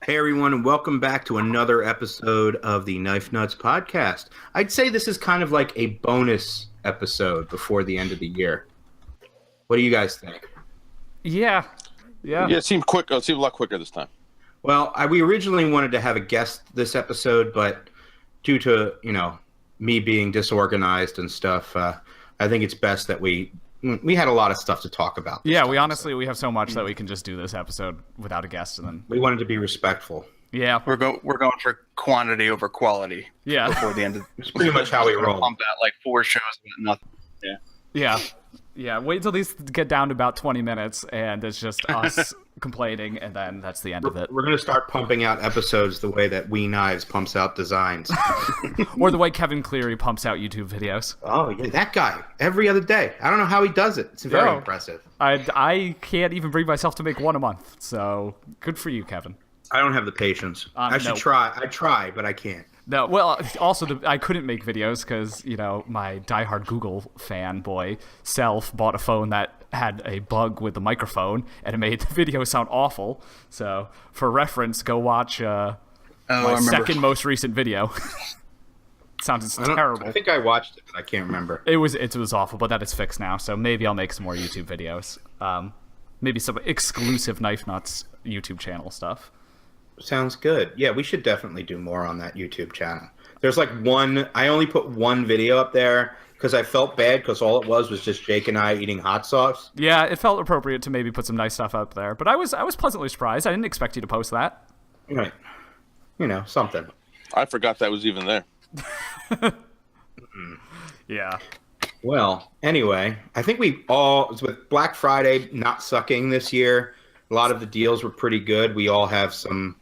Hey everyone, and welcome back to another episode of the Knife Nuts podcast. I'd say this is kind of like a bonus episode before the end of the year. What do you guys think? Yeah. It seemed quick. It seemed a lot quicker this time. Well, we originally wanted to have a guest this episode, but due to, me being disorganized and stuff, I think it's best that we had a lot of stuff to talk about. Yeah, we have so much that we can just do this episode without a guest, and then we wanted to be respectful. Yeah, we're going for quantity over quality. Yeah, before the end of it's pretty much how we roll. Pump out like 4 shows, and nothing. Yeah. Wait until these get down to about 20 minutes, and it's just us complaining, and then that's the end of it. We're going to start pumping out episodes the way that We Knives pumps out designs. Or the way Kevin Cleary pumps out YouTube videos. Oh, yeah, that guy. Every other day. I don't know how he does it. It's very impressive. I can't even bring myself to make one a month, so good for you, Kevin. I don't have the patience. I should try. I try, but I can't. No, well, also, I couldn't make videos because, my diehard Google fanboy self bought a phone that had a bug with the microphone, and it made the video sound awful. So, for reference, go watch my second most recent video. Sounds terrible. I think I watched it, but I can't remember. It was awful, but that is fixed now, so maybe I'll make some more YouTube videos. Maybe some exclusive Knife Nuts YouTube channel stuff. Sounds good. Yeah, we should definitely do more on that YouTube channel. There's I only put one video up there because I felt bad because all it was just Jake and I eating hot sauce. Yeah, it felt appropriate to maybe put some nice stuff up there. But I was pleasantly surprised. I didn't expect you to post that. Right. Something. I forgot that was even there. Yeah. Well, anyway, I think with Black Friday not sucking this year, a lot of the deals were pretty good. We all have some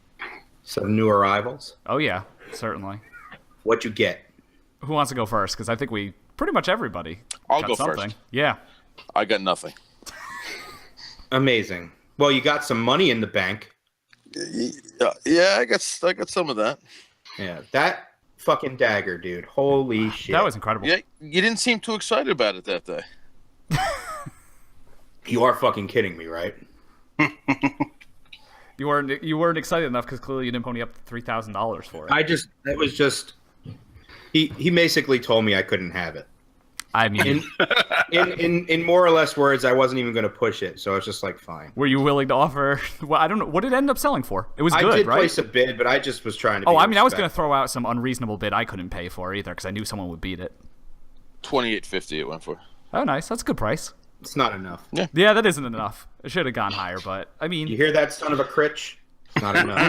new arrivals. Oh, yeah, certainly. What'd you get? Who wants to go first? Because I think pretty much everybody I'll got go something. first. Yeah. I got nothing. Amazing. Well, you got some money in the bank. Yeah, I got some of that. Yeah, that fucking dagger, dude. Holy shit. That was incredible. Yeah, you didn't seem too excited about it that day. You are fucking kidding me, right? You weren't excited enough because clearly you didn't pony up $3,000 for it. He basically told me I couldn't have it. I mean, in more or less words, I wasn't even going to push it, so I was just like, fine. Were you willing to offer? Well, I don't know. What did it end up selling for? It was good, right? I did place a bid, but I just was trying to. I was going to throw out some unreasonable bid I couldn't pay for either because I knew someone would beat it. $28.50 it went for. Oh, nice. That's a good price. It's not enough. Yeah, that isn't enough. It should have gone higher, but I mean, you hear that, son of a critch? It's not enough.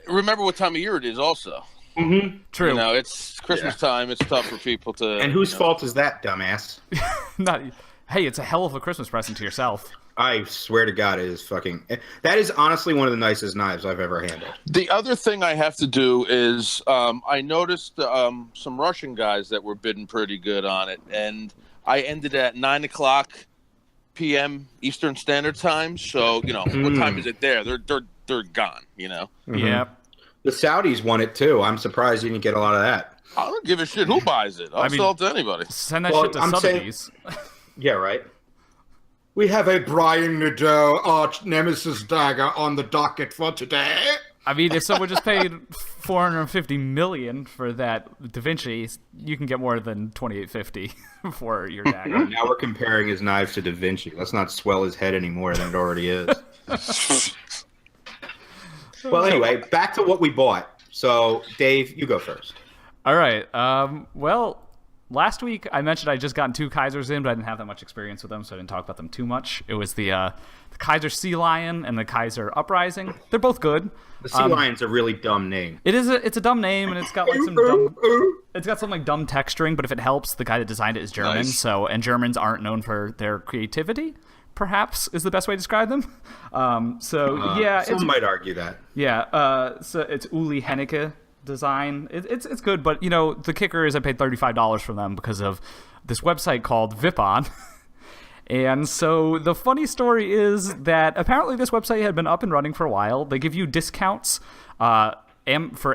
Remember what time of year it is, also. Mm-hmm. True. It's Christmas time. It's tough for people to. And whose fault is that, dumbass? Hey, it's a hell of a Christmas present to yourself. I swear to God, it is fucking. That is honestly one of the nicest knives I've ever handled. The other thing I have to do is I noticed some Russian guys that were bidding pretty good on it, and I ended at 9:00 p.m. Eastern Standard Time. So what time is it there? They're gone. Mm-hmm. Yeah. The Saudis won it too. I'm surprised you didn't get a lot of that. I don't give a shit who buys it. I'll sell it to anybody. Send that shit to Sotheby's. Yeah, right. We have a Brian Nadeau arch nemesis dagger on the docket for today. I mean, if someone just paid $450 million for that Da Vinci, you can get more than $28.50 for your dagger. Now we're comparing his knives to Da Vinci. Let's not swell his head any more than it already is. Well, anyway, back to what we bought. So, Dave, you go first. All right. Well, last week I mentioned I just gotten 2 Kizers in, but I didn't have that much experience with them, so I didn't talk about them too much. It was the Kizer Sea Lion and the Kizer Uprising. They're both good. The Sea Lion's a really dumb name. It's a dumb name, and it's got like some dumb texturing. But if it helps, the guy that designed it is German. Nice. And Germans aren't known for their creativity. Perhaps is the best way to describe them. Some might argue that. Yeah. So it's Uli Hennecke design. It's good, but the kicker is I paid $35 for them because of this website called Vipon. And so the funny story is that apparently this website had been up and running for a while. They give you discounts for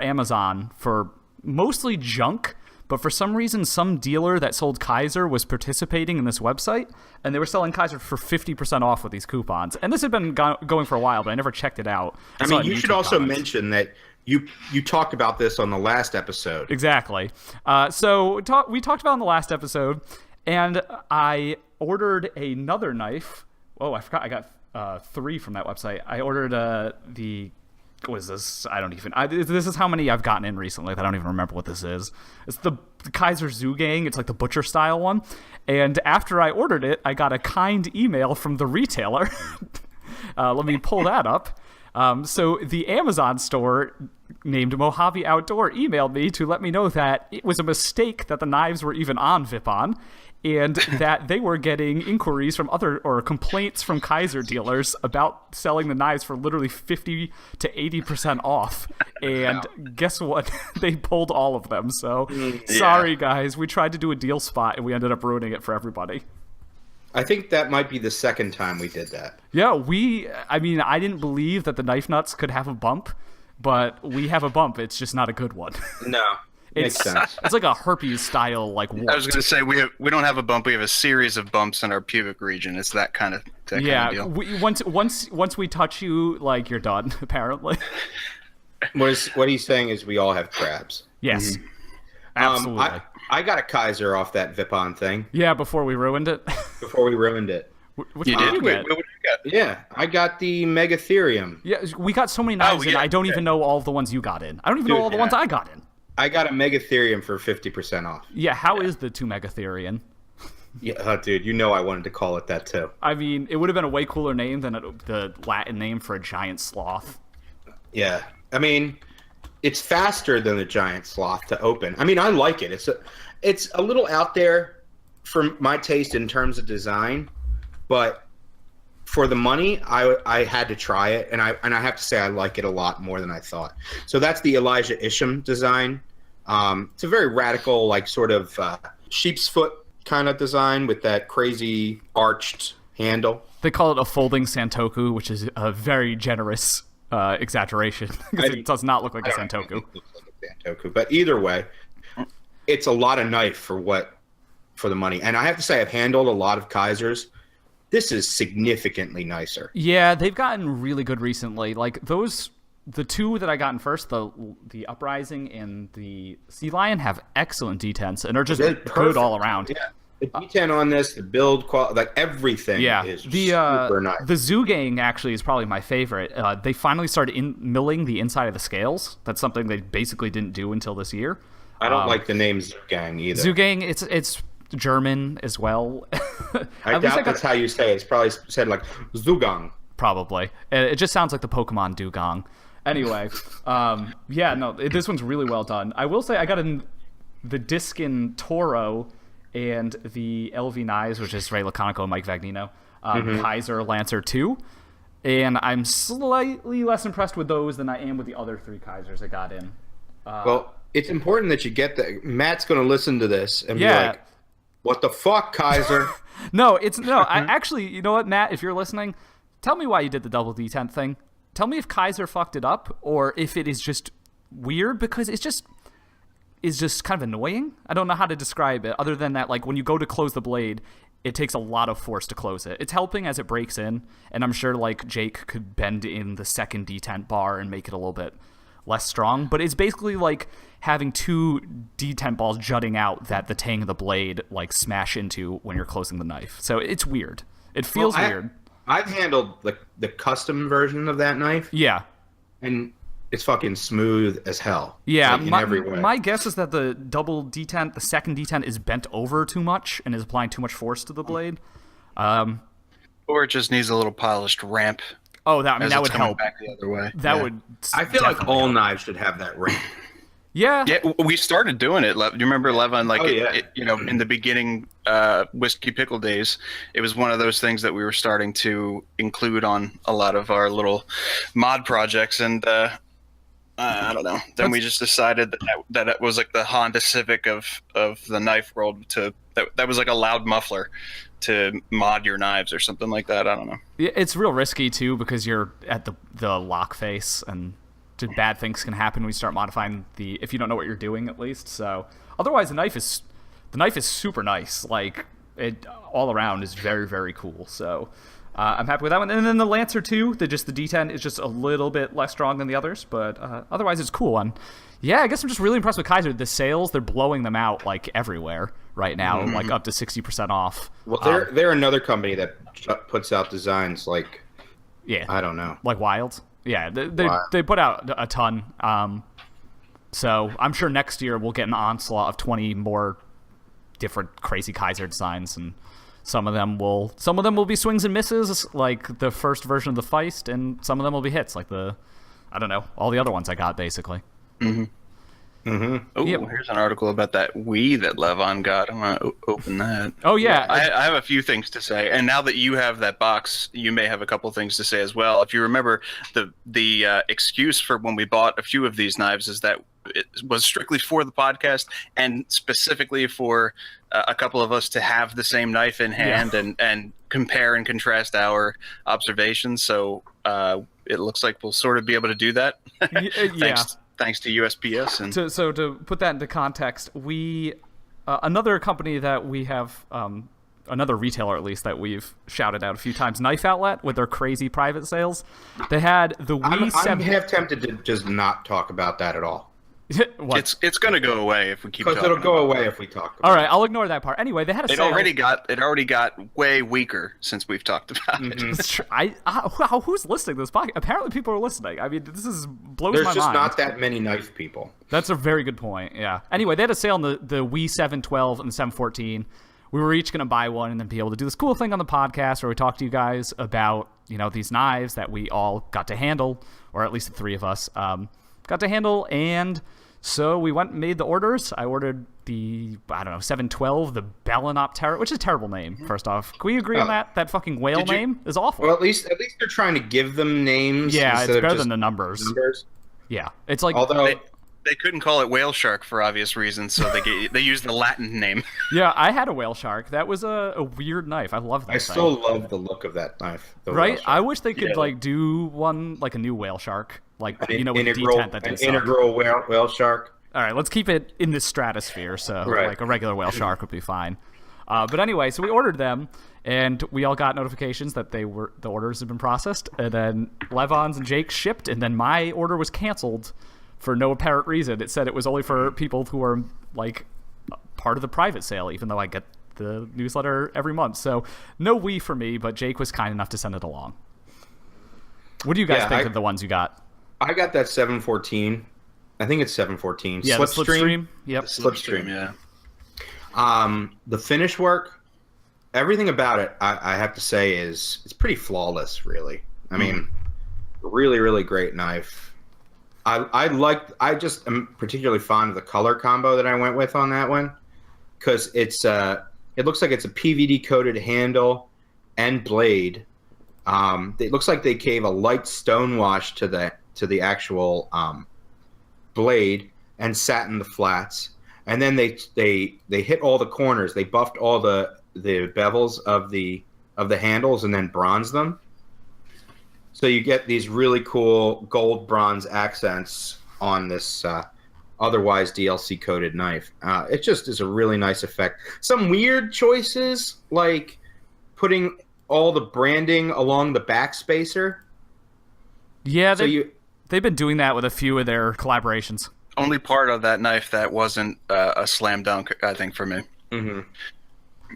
Amazon for mostly junk, but for some reason, some dealer that sold Kizer was participating in this website, and they were selling Kizer for 50% off with these coupons. And this had been going for a while, but I never checked it out. I mean, you should also mention that you talked about this on the last episode. Exactly. So we talked about it in the last episode, and I ordered another knife. Oh, I forgot. I got 3 from that website. I ordered what is this? I don't even. This is how many I've gotten in recently that I don't even remember what this is. It's the Kizer Zugang. It's like the butcher style one. And after I ordered it, I got a kind email from the retailer. Let me pull that up. So the Amazon store named Mojave Outdoor emailed me to let me know that it was a mistake that the knives were even on Vipon, and that they were getting inquiries from complaints from Kizer dealers about selling the knives for literally 50 to 80% off. And guess what? They pulled all of them. So sorry, guys. We tried to do a deal spot, and we ended up ruining it for everybody. I think that might be the second time we did that. Yeah, I didn't believe that the knife nuts could have a bump, but we have a bump. It's just not a good one. No. Makes sense. It's like a herpes style, like wart. I was going to say we don't have a bump. We have a series of bumps in our pubic region. It's that kind of deal. Once we touch you, like, you're done. Apparently. What he's saying is we all have crabs. Yes, absolutely. I got a Kizer off that Vipon thing. Yeah, before we ruined it. Which you did? Wait, what did you get? Yeah, I got the Mega Therion. Yeah, we got so many knives in. I don't even know all of the ones you got in. I don't even know all the ones I got in. I got a Mega Therion for 50% off. Yeah, how is the 2 Mega Therion? Yeah, dude, you know I wanted to call it that too. I mean, it would have been a way cooler name than the Latin name for a giant sloth. Yeah, I mean, it's faster than the giant sloth to open. I mean, I like it. It's a little out there for my taste in terms of design, but for the money, I had to try it, and I have to say I like it a lot more than I thought. So that's the Elijah Isham design. It's a very radical, like, sort of sheep's foot kind of design with that crazy arched handle. They call it a folding santoku, which is a very generous exaggeration because it does not look like a santoku. It looks like a santoku, but either way, it's a lot of knife for the money. And I have to say, I've handled a lot of Kizers. This is significantly nicer. Yeah, they've gotten really good recently. Like the 2 that I got in first, the Uprising and the Sea Lion, have excellent detents and are just good all around. Yeah. The detent on this, the build quality, like everything is super nice. The Zugang actually is probably my favorite. They finally started milling the inside of the scales. That's something they basically didn't do until this year. I don't like the name Zugang either. Zugang, it's German as well. I doubt that's how you say it. It's probably said like Zugang. Probably. It just sounds like the Pokemon Dugong. Anyway, this one's really well done. I will say I got the Diskin Toro and the LV Knives, which is Ray Laconico and Mike Vagnino, Kizer Lancer 2. And I'm slightly less impressed with those than I am with the other 3 Kizers I got in. Well, it's important that you get that. Matt's going to listen to this and be like, what the fuck, Kizer? No. I actually, you know what, Matt, if you're listening, tell me why you did the double detent thing. Tell me if Kizer fucked it up or if it is just weird, because it's just kind of annoying. I don't know how to describe it other than that, like, when you go to close the blade, it takes a lot of force to close it. It's helping as it breaks in, and I'm sure, like, Jake could bend in the second detent bar and make it a little bit less strong, but it's basically like having 2 detent balls jutting out that the tang of the blade, like, smash into when you're closing the knife. So it's weird. It feels weird. I've handled the custom version of that knife. Yeah. And it's fucking smooth as hell. Yeah, like, in every way. My guess is that the double detent, the second detent, is bent over too much and is applying too much force to the blade. Or it just needs a little polished ramp. Oh, that would help. Back the other way. That would. I feel like all knives should have that ramp. Yeah. Yeah, we started doing it. Do you remember, Levon? Like, in the beginning, Whiskey Pickle days, it was one of those things that we were starting to include on a lot of our little mod projects, and I don't know. Then we just decided that it was like the Honda Civic of the knife world. That was like a loud muffler to mod your knives or something like that. I don't know. It's real risky too because you're at the lock face and bad things can happen when you start modifying if you don't know what you're doing, at least. So otherwise, the knife is super nice. Like, it all around is very, very cool. So I'm happy with that one. And then the Lancer 2, the D10 is just a little bit less strong than the others, but otherwise it's cool. And yeah, I guess I'm just really impressed with Kizer. The sales, they're blowing them out like everywhere right now, like up to 60% off. Well, they're another company that puts out designs like, I don't know, like wild. Yeah, they put out a ton. So I'm sure next year we'll get an onslaught of 20 more different crazy Kizer designs, and some of them will be swings and misses, like the first version of the Feist, and some of them will be hits, like all the other ones I got, basically. Oh, here's an article about that WE that Levon got. I'm gonna open that. Oh yeah, I have a few things to say, and now that you have that box, you may have a couple things to say as well. If you remember, the excuse for when we bought a few of these knives is that it was strictly for the podcast and specifically for a couple of us to have the same knife in hand and compare and contrast our observations. So it looks like we'll sort of be able to do that. Thanks to USPS. And so to put that into context, we another company that we have, another retailer at least that we've shouted out a few times, Knife Outlet, with their crazy private sales. They had the WE 7. I'm half tempted to just not talk about that at all. It's going to go away if we keep talking. Because it'll go away if we talk about All right, I'll ignore that part. Anyway, they had a sale. It already got way weaker since we've talked about it. It's true. Who's listening to this podcast? Apparently people are listening. I mean, this blows my mind. There's just not that many knife people. That's a very good point, yeah. Anyway, they had a sale on the WE 712 and the 714. We were each going to buy one and then be able to do this cool thing on the podcast where we talk to you guys about, these knives that we all got to handle, or at least the three of us got to handle. And so we went and made the orders. I ordered the, 712, the Bellinoptera, which is a terrible name, first off. Can we agree on that? That fucking whale name is awful. Well, at least they're trying to give them names. Yeah, it's better than the numbers. Yeah, it's like... Although... They couldn't call it whale shark for obvious reasons, so they used the Latin name. Yeah, I had a whale shark. That was a weird knife. I love that. I still love the look of that knife. Right? I wish they could do one like a new whale shark, like with the D10 that did an integral whale shark. All right, let's keep it in the stratosphere. So like a regular whale shark would be fine. But anyway, so we ordered them, and we all got notifications that the orders had been processed, and then Levon's and Jake's shipped, and then my order was canceled. For no apparent reason. It said it was only for people who are like part of the private sale, even though I get the newsletter every month. So no WE for me, but Jake was kind enough to send it along. What do you guys think of the ones you got? I got that 714. I think it's 714. Yeah, Slipstream. Yep. Slipstream, yeah. The finish work, everything about it, I have to say it's pretty flawless, really. I mean, really, really great knife. I just am particularly fond of the color combo that I went with on that one, because it looks like it's a PVD coated handle and blade. It looks like they gave a light stone wash to the actual blade and satin the flats, and then they hit all the corners. They buffed all the bevels of the handles and then bronzed them. So you get these really cool gold bronze accents on this otherwise DLC coated knife. It just is a really nice effect. Some weird choices, like putting all the branding along the back spacer. Yeah, they've been doing that with a few of their collaborations. Only part of that knife that wasn't a slam dunk, I think, for me. Mm-hmm.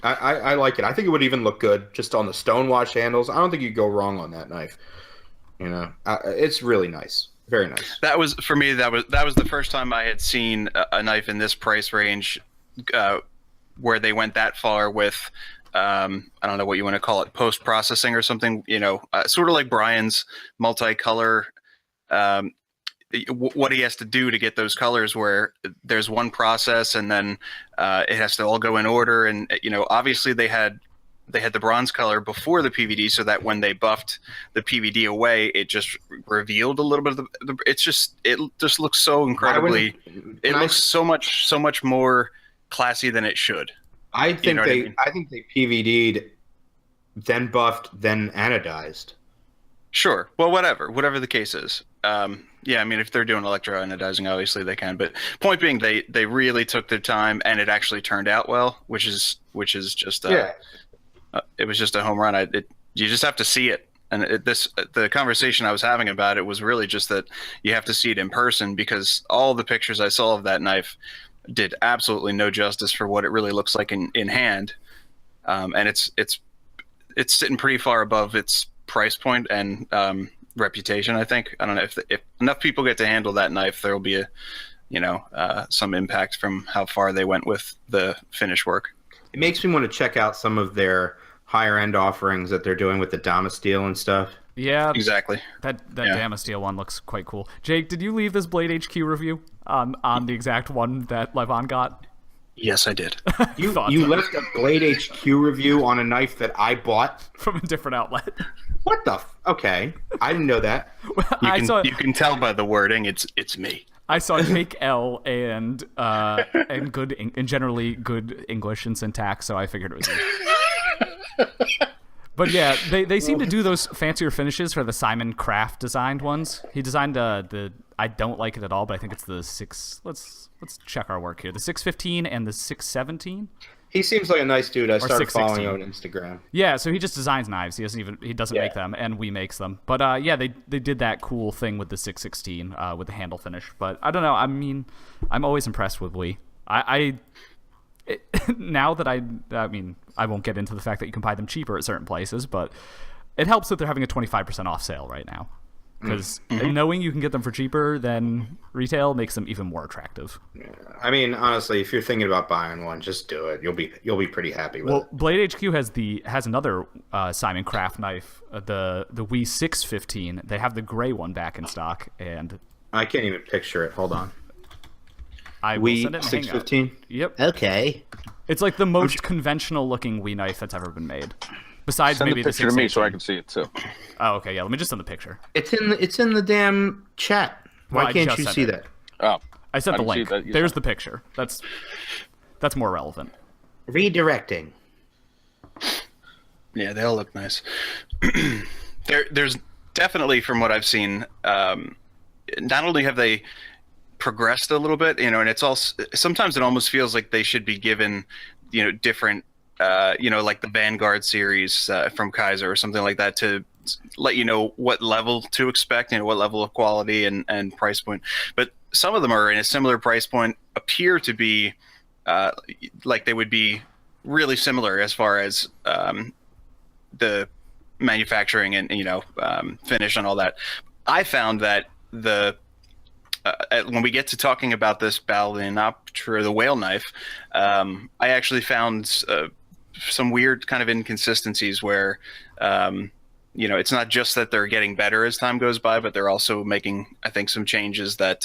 I like it. I think it would even look good just on the stonewash handles. I don't think you'd go wrong on that knife. It's really nice, very nice. That was for me. That was the first time I had seen a knife in this price range, where they went that far with, I don't know what you want to call it, post processing or something. Sort of like Brian's multicolor. What he has to do to get those colors, where there's one process and then it has to all go in order. And obviously they had the bronze color before the PVD, so that when they buffed the PVD away, it just revealed a little bit of it just looks so incredibly. It looks so much more classy than it should. I think they PVD'd, then buffed, then anodized. Sure. Well, whatever the case is. Yeah, I mean, if they're doing electroanodizing, obviously they can. But point being, they really took their time, and it actually turned out well, which is just it was just a home run. You just have to see it. And the conversation I was having about it was really just that you have to see it in person, because all the pictures I saw of that knife did absolutely no justice for what it really looks like in hand. And it's sitting pretty far above its price point and reputation. I think, I don't know, if enough people get to handle that knife, there will be some impact from how far they went with the finish work. It makes me want to check out some of their higher end offerings that they're doing with the Damasteel and stuff. Yeah, exactly. That Damasteel one looks quite cool. Jake, did you leave this Blade HQ review on the exact one that Levon got? Yes, I did. You left a Blade HQ review on a knife that I bought from a different outlet. What the? Okay, I didn't know that. Well, you can tell by the wording. It's me. I saw Jake L and good and generally good English and syntax, so I figured it was you. But yeah, they seem to do those fancier finishes for the Simon Craft designed ones. He designed the I don't like it at all, but I think it's the 6. Let's check our work here. The 615 and the 617. He seems like a nice dude. I started 616. following him on Instagram. Yeah, so he just designs knives. He doesn't make them, and we makes them. But yeah, they did that cool thing with the 616 with the handle finish. But I don't know. I mean, I'm always impressed with WE. Now that I mean, I won't get into the fact that you can buy them cheaper at certain places, but it helps that they're having a 25% off sale right now. Because knowing you can get them for cheaper than retail makes them even more attractive. Yeah. I mean, honestly, if you're thinking about buying one, just do it. You'll be pretty happy with it. Well, Blade HQ has another Simon Craft knife, the WE 615. They have the gray one back in stock, and I can't even picture it. Hold on. I will send it in 615. Yep. Okay. It's like the most conventional looking WE knife that's ever been made. Besides Send maybe the picture to me so I can can see it too. Oh, okay, yeah. Let me just send the picture. It's in the damn chat. Why Well, can't you see that? Oh, I sent the didn't see link. that. There's the picture. That's more relevant. Redirecting. Yeah, they all look nice. There's definitely, from what I've seen, not only have they progressed a little bit, and it's also sometimes it almost feels like they should be given, different, like the Vanguard series from Kizer or something like that, to let you know what level to expect, what level of quality and price point. But some of them are in a similar price point, appear to be like they would be really similar as far as the manufacturing and finish and all that. I found that when we get to talking about this Balinoptera, the whale knife, I actually found some weird kind of inconsistencies where it's not just that they're getting better as time goes by, but they're also making, I think, some changes that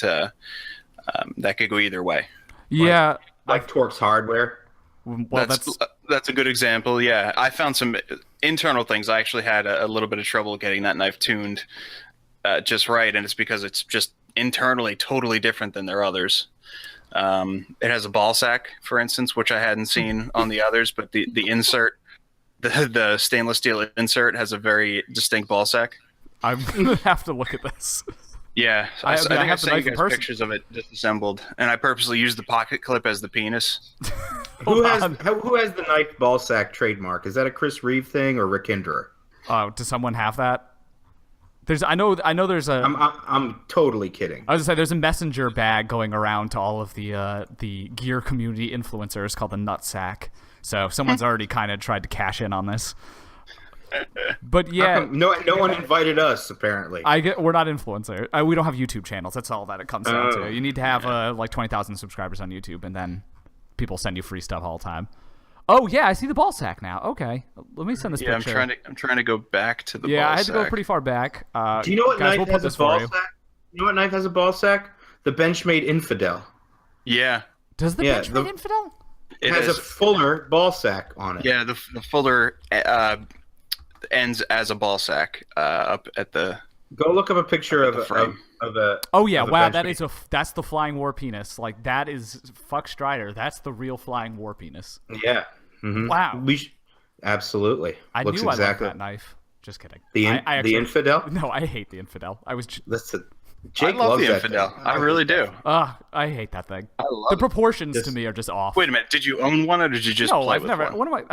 that could go either way. Yeah, like Torque's hardware. Well, that's a good example. Yeah, I found some internal things. I actually had a little bit of trouble getting that knife tuned just right, and it's because it's just internally totally different than their others. It has a ball sack, for instance, which I hadn't seen on the others, but the insert, the stainless steel insert, has a very distinct ball sack. I'm gonna have to look at this. Yeah, I think I have the sent you knife in guys person. pictures of it disassembled, and I purposely used the pocket clip as the penis. Who has the knife ball sack trademark? Is that a Chris Reeve thing or Rick Hinderer? Does someone have that? I know there's a. I'm totally kidding. I was gonna say there's a messenger bag going around to all of the gear community influencers called the Nut Sack. So someone's already kind of tried to cash in on this. But yeah, no one invited us. Apparently, we're not influencers. We don't have YouTube channels. That's all that it comes down to. You need to have like 20,000 subscribers on YouTube, and then people send you free stuff all the time. Oh yeah, I see the ball sack now. Okay, let me send this picture. I'm trying to go back to the ball sack. Yeah, I had to go pretty far back. Do you know what knife has a ball sack? You know what knife has a ball sack? The Benchmade Infidel. Yeah. Does the Benchmade Infidel? It has a fuller ball sack on it. Yeah, the fuller ends as a ball sack up at the. Go look up a picture of a. Oh yeah! Wow, that's the flying war penis. Like that is fuck Strider. That's the real flying war penis. Yeah. Mm-hmm. Wow. Absolutely. I Looks knew exactly. I liked that knife. Just kidding. The Infidel? No, I hate the Infidel. I was. That's Jake I love loves the that Infidel. thing. I really do. I hate that thing. I love The it. proportions to me are just off. Wait a minute. Did you own one or did you just no, play I've with never. one?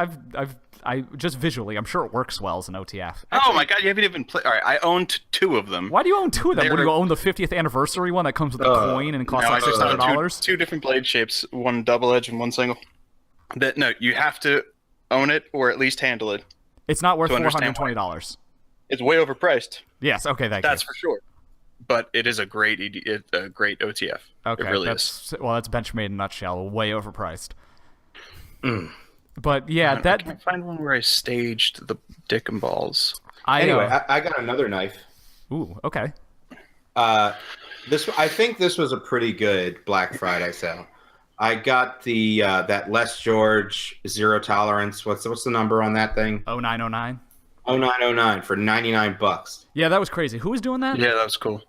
I just visually, I'm sure it works well as an OTF. Oh my god, you haven't even played. All right, I owned 2 of them. Why do you own 2 of them? What, do They're- you own the 50th anniversary one that comes with a coin and costs No, like I just own $600? two different blade shapes, one double edge and one single. No, you have to own it or at least handle it. It's not worth To understand $420. It's way overpriced. Yes. Okay. That's you. for sure. But it is a great OTF. Okay. It really that's Benchmade in a nutshell. Way overpriced. Mm. But yeah, I can't find one where I staged the dick and balls. Anyway, I got another knife. Ooh. Okay. I think this was a pretty good Black Friday sale. I got the that Les George zero tolerance. What's the number on that thing? 0909. 0909 for $99. Yeah, that was crazy. Who was doing that? Yeah, that was cool.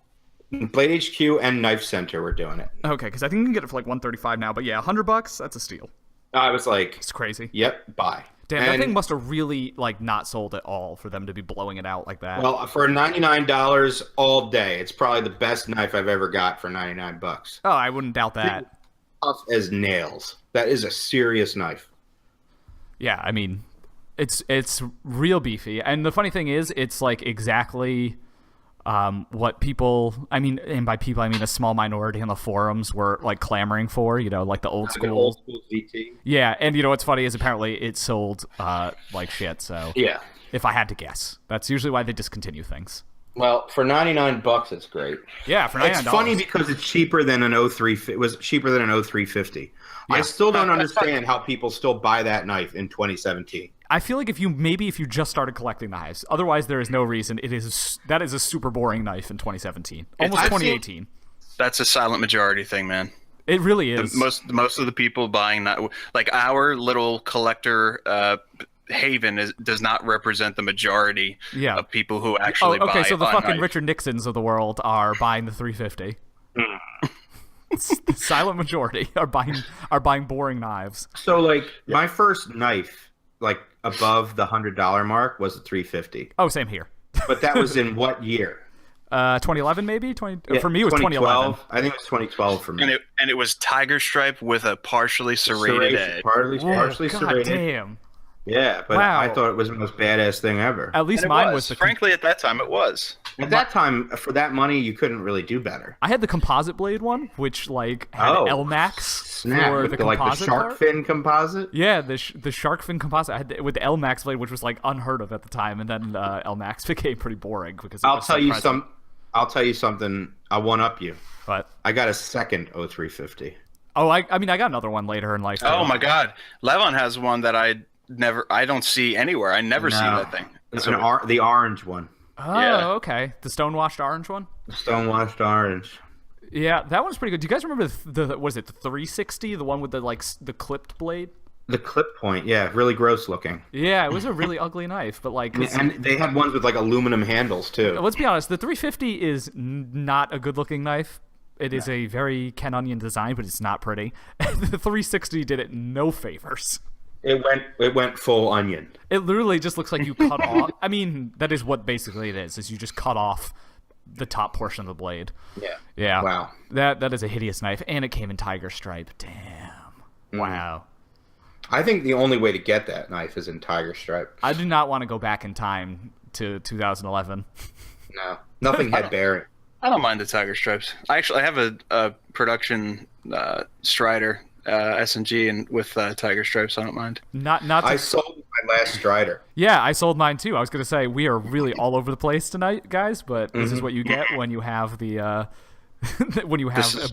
Blade HQ and Knife Center were doing it. Okay, because I think you can get it for like $135 now. But yeah, $100. That's a steal. I was like, It's crazy. "Yep, buy." Damn, that thing must have really like not sold at all for them to be blowing it out like that. Well, for $99 all day, it's probably the best knife I've ever got for $99. Oh, I wouldn't doubt that. Tough as nails. That is a serious knife. Yeah, I mean, it's real beefy, and the funny thing is, it's like exactly what people, I mean, and by people I mean a small minority on the forums were like clamoring for, you know, like the old school ZT. Yeah, and you know what's funny is apparently it sold like shit. So Yeah. if I had to guess, that's usually why they discontinue things. Well, for $99, it's great. Yeah, for $99. It's funny because it's cheaper than an 03. It was cheaper than an 0350. Yeah. I still don't understand how people still buy that knife in 2017. I feel like if you just started collecting knives, otherwise there is no reason. That is a super boring knife in 2017, almost 2018. That's a silent majority thing, man. It really is. Most of the people buying that, like our little collector haven, does not represent the majority of people who actually buy. Okay, so the fucking knife. Richard Nixons of the world are buying the 350. The silent majority are buying boring knives. So, like, my first knife, like, above the $100 mark was a 350. Oh, same here. But that was in what year? 2011 maybe? Yeah, for me it was 2011. I think it was 2012 for me. And it was tiger stripe with a partially serrated edge. Partially God serrated. damn. Yeah, but Wow. I thought it was the most badass thing ever. At least And it mine was the frankly, at that time, it was. At that time, for that money, you couldn't really do better. I had the composite blade one, which like had LMAX Snap, for with the the composite shark part. fin composite. Yeah, the shark fin composite. I had with the LMAX blade, which was like unheard of at the time, and then LMAX became pretty boring because I'll tell you something. I'll one up you. But I got a second 0350. oh, I mean, I got another one later in life. Too. Oh my god, Levon has one that I don't see anywhere. I never see that thing. It's the orange one. Oh, Yeah. okay. The stonewashed orange one. The stonewashed orange. Yeah, that one's pretty good. Do you guys remember the was it the 360, the one with the like the clipped blade? The clip point, yeah, really gross looking. Yeah, it was a really ugly knife, but like, And they had ones with like aluminum handles too. let's be honest, the 350 is not a good-looking knife. It is a very Ken Onion design, but it's not pretty. The 360 did it no favors. It went full onion. It literally just looks like you cut off. I mean, that is what basically it is you just cut off the top portion of the blade. Yeah. Yeah. Wow. That is a hideous knife, and it came in tiger stripe. Damn. Wow. I think the only way to get that knife is in tiger stripe. I do not want to go back in time to 2011. No, nothing had bearing. I don't mind the tiger stripes. I have a production Strider S&G and with tiger stripes. I don't mind. I sold my last Strider. Yeah, I sold mine too. I was gonna say we are really all over the place tonight, guys. But this is what you get when you have the a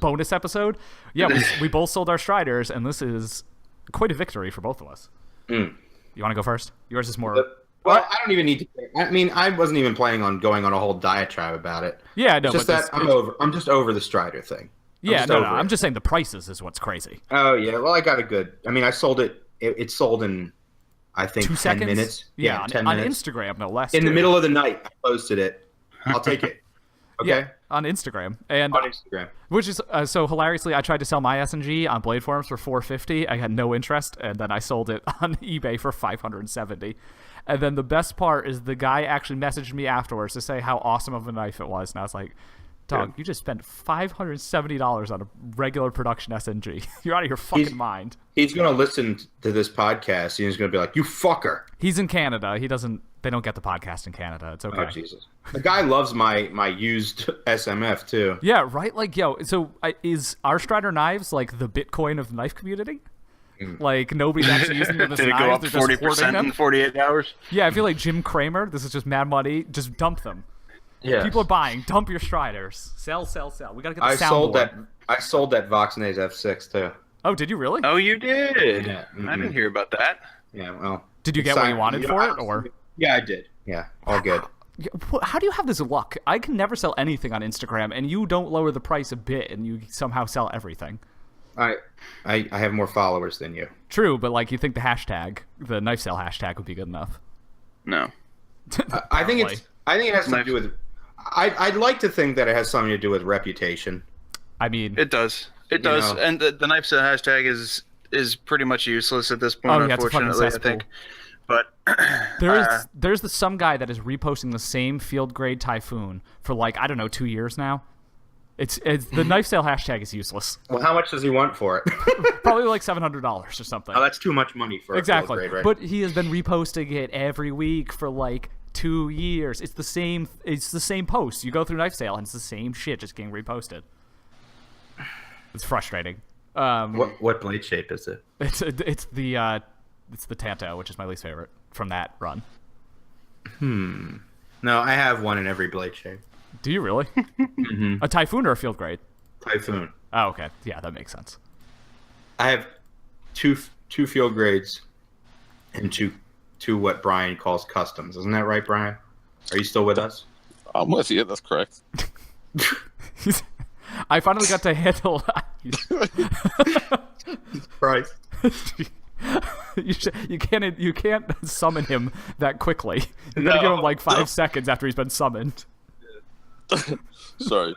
bonus episode. Yeah, we both sold our Striders, and this is quite a victory for both of us. You want to go first? Yours is more. Well, I don't even need to. I mean, I wasn't even planning on going on a whole diatribe about it. Yeah, no, it's just but I'm just over the Strider thing. I'm just saying the prices is what's crazy. Oh yeah, well I got a good. I mean, I sold it. It sold in, I think, 2 10 seconds. minutes. Yeah, 10 on minutes. Instagram, no less. In the middle of the night, I posted it. I'll take it. Okay. Yeah, on Instagram and on Instagram. Which is so hilariously, I tried to sell my S&G on Blade Forums for $450. I had no interest, and then I sold it on eBay for $570. And then the best part is the guy actually messaged me afterwards to say how awesome of a knife it was, and I was like, Dog, you just spent $570 on a regular production SNG. You're out of your fucking mind. He's going to listen to this podcast, and he's going to be like, you fucker. He's in Canada. They don't get the podcast in Canada. It's okay. Oh, Jesus. The guy loves my used SMF, too. Yeah, right? Like, yo, so is our Strider knives like the Bitcoin of the knife community? Like, nobody's actually using them as Did it knives. go up They're just 40% in 48 hours? Yeah, I feel like Jim Cramer. This is just mad money. Just dump them. Yeah. People are buying. Dump your Striders. Sell. We gotta get the soundboard. I sold that Voxnays F6 too. Oh, did you really? Oh, you did? Yeah. Mm-hmm. I didn't hear about that. Yeah, well. Did you get what you wanted for it, or? Yeah, I did. Yeah, all good. How do you have this luck? I can never sell anything on Instagram, and you don't lower the price a bit, and you somehow sell everything. I have more followers than you. True, but like you think the knife sale hashtag would be good enough? No. I think it has something to do with. I'd like to think that it has something to do with reputation. I mean, it does. It does, and the knife sale hashtag is pretty much useless at this point. Unfortunately, I think. But there's some guy that is reposting the same field grade Typhoon for like, I don't know, 2 years now. It's the knife sale hashtag is useless. Well, how much does he want for it? Probably like $700 or something. Oh, that's too much money for a field grade, right? But he has been reposting it every week for like 2 years. It's the same post. You go through knife sale and it's the same shit just getting reposted. It's frustrating. What blade shape is it? It's the Tanto, which is my least favorite from that run. No, I have one in every blade shape. Do you really? Mm-hmm. A Typhoon or a field grade? Typhoon. Oh, okay. Yeah, that makes sense. I have two field grades and two what Brian calls customs. Isn't that right, Brian? Are you still with us? I'm with you. That's correct. I finally got to handle. Christ. You can't summon him that quickly. You're gonna give him like 5 seconds after he's been summoned. Sorry.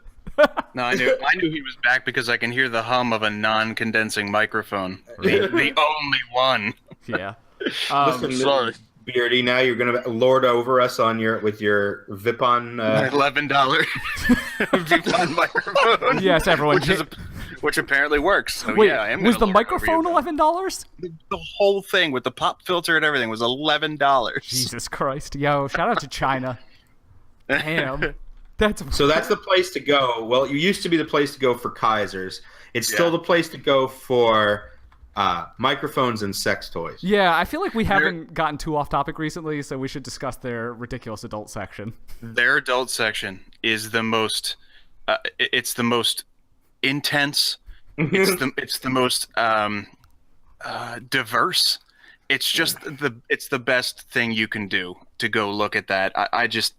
No, I knew he was back because I can hear the hum of a non-condensing microphone. The only one. Yeah. Listen, sorry, Beardy. Now you're gonna lord over us with your Vipon. $11 Vipon microphone. Yes, everyone. Which apparently works. So wait, yeah, I am. Was the microphone $11? The whole thing with the pop filter and everything was $11. Jesus Christ, yo! Shout out to China. Damn. That's the place to go. Well, it used to be the place to go for Kizers. It's still the place to go for microphones and sex toys. Yeah, I feel like we haven't gotten too off topic recently, so we should discuss their ridiculous adult section. Their adult section is the most. It's the most intense. It's the most diverse. It's just it's the best thing you can do to go look at that. I just.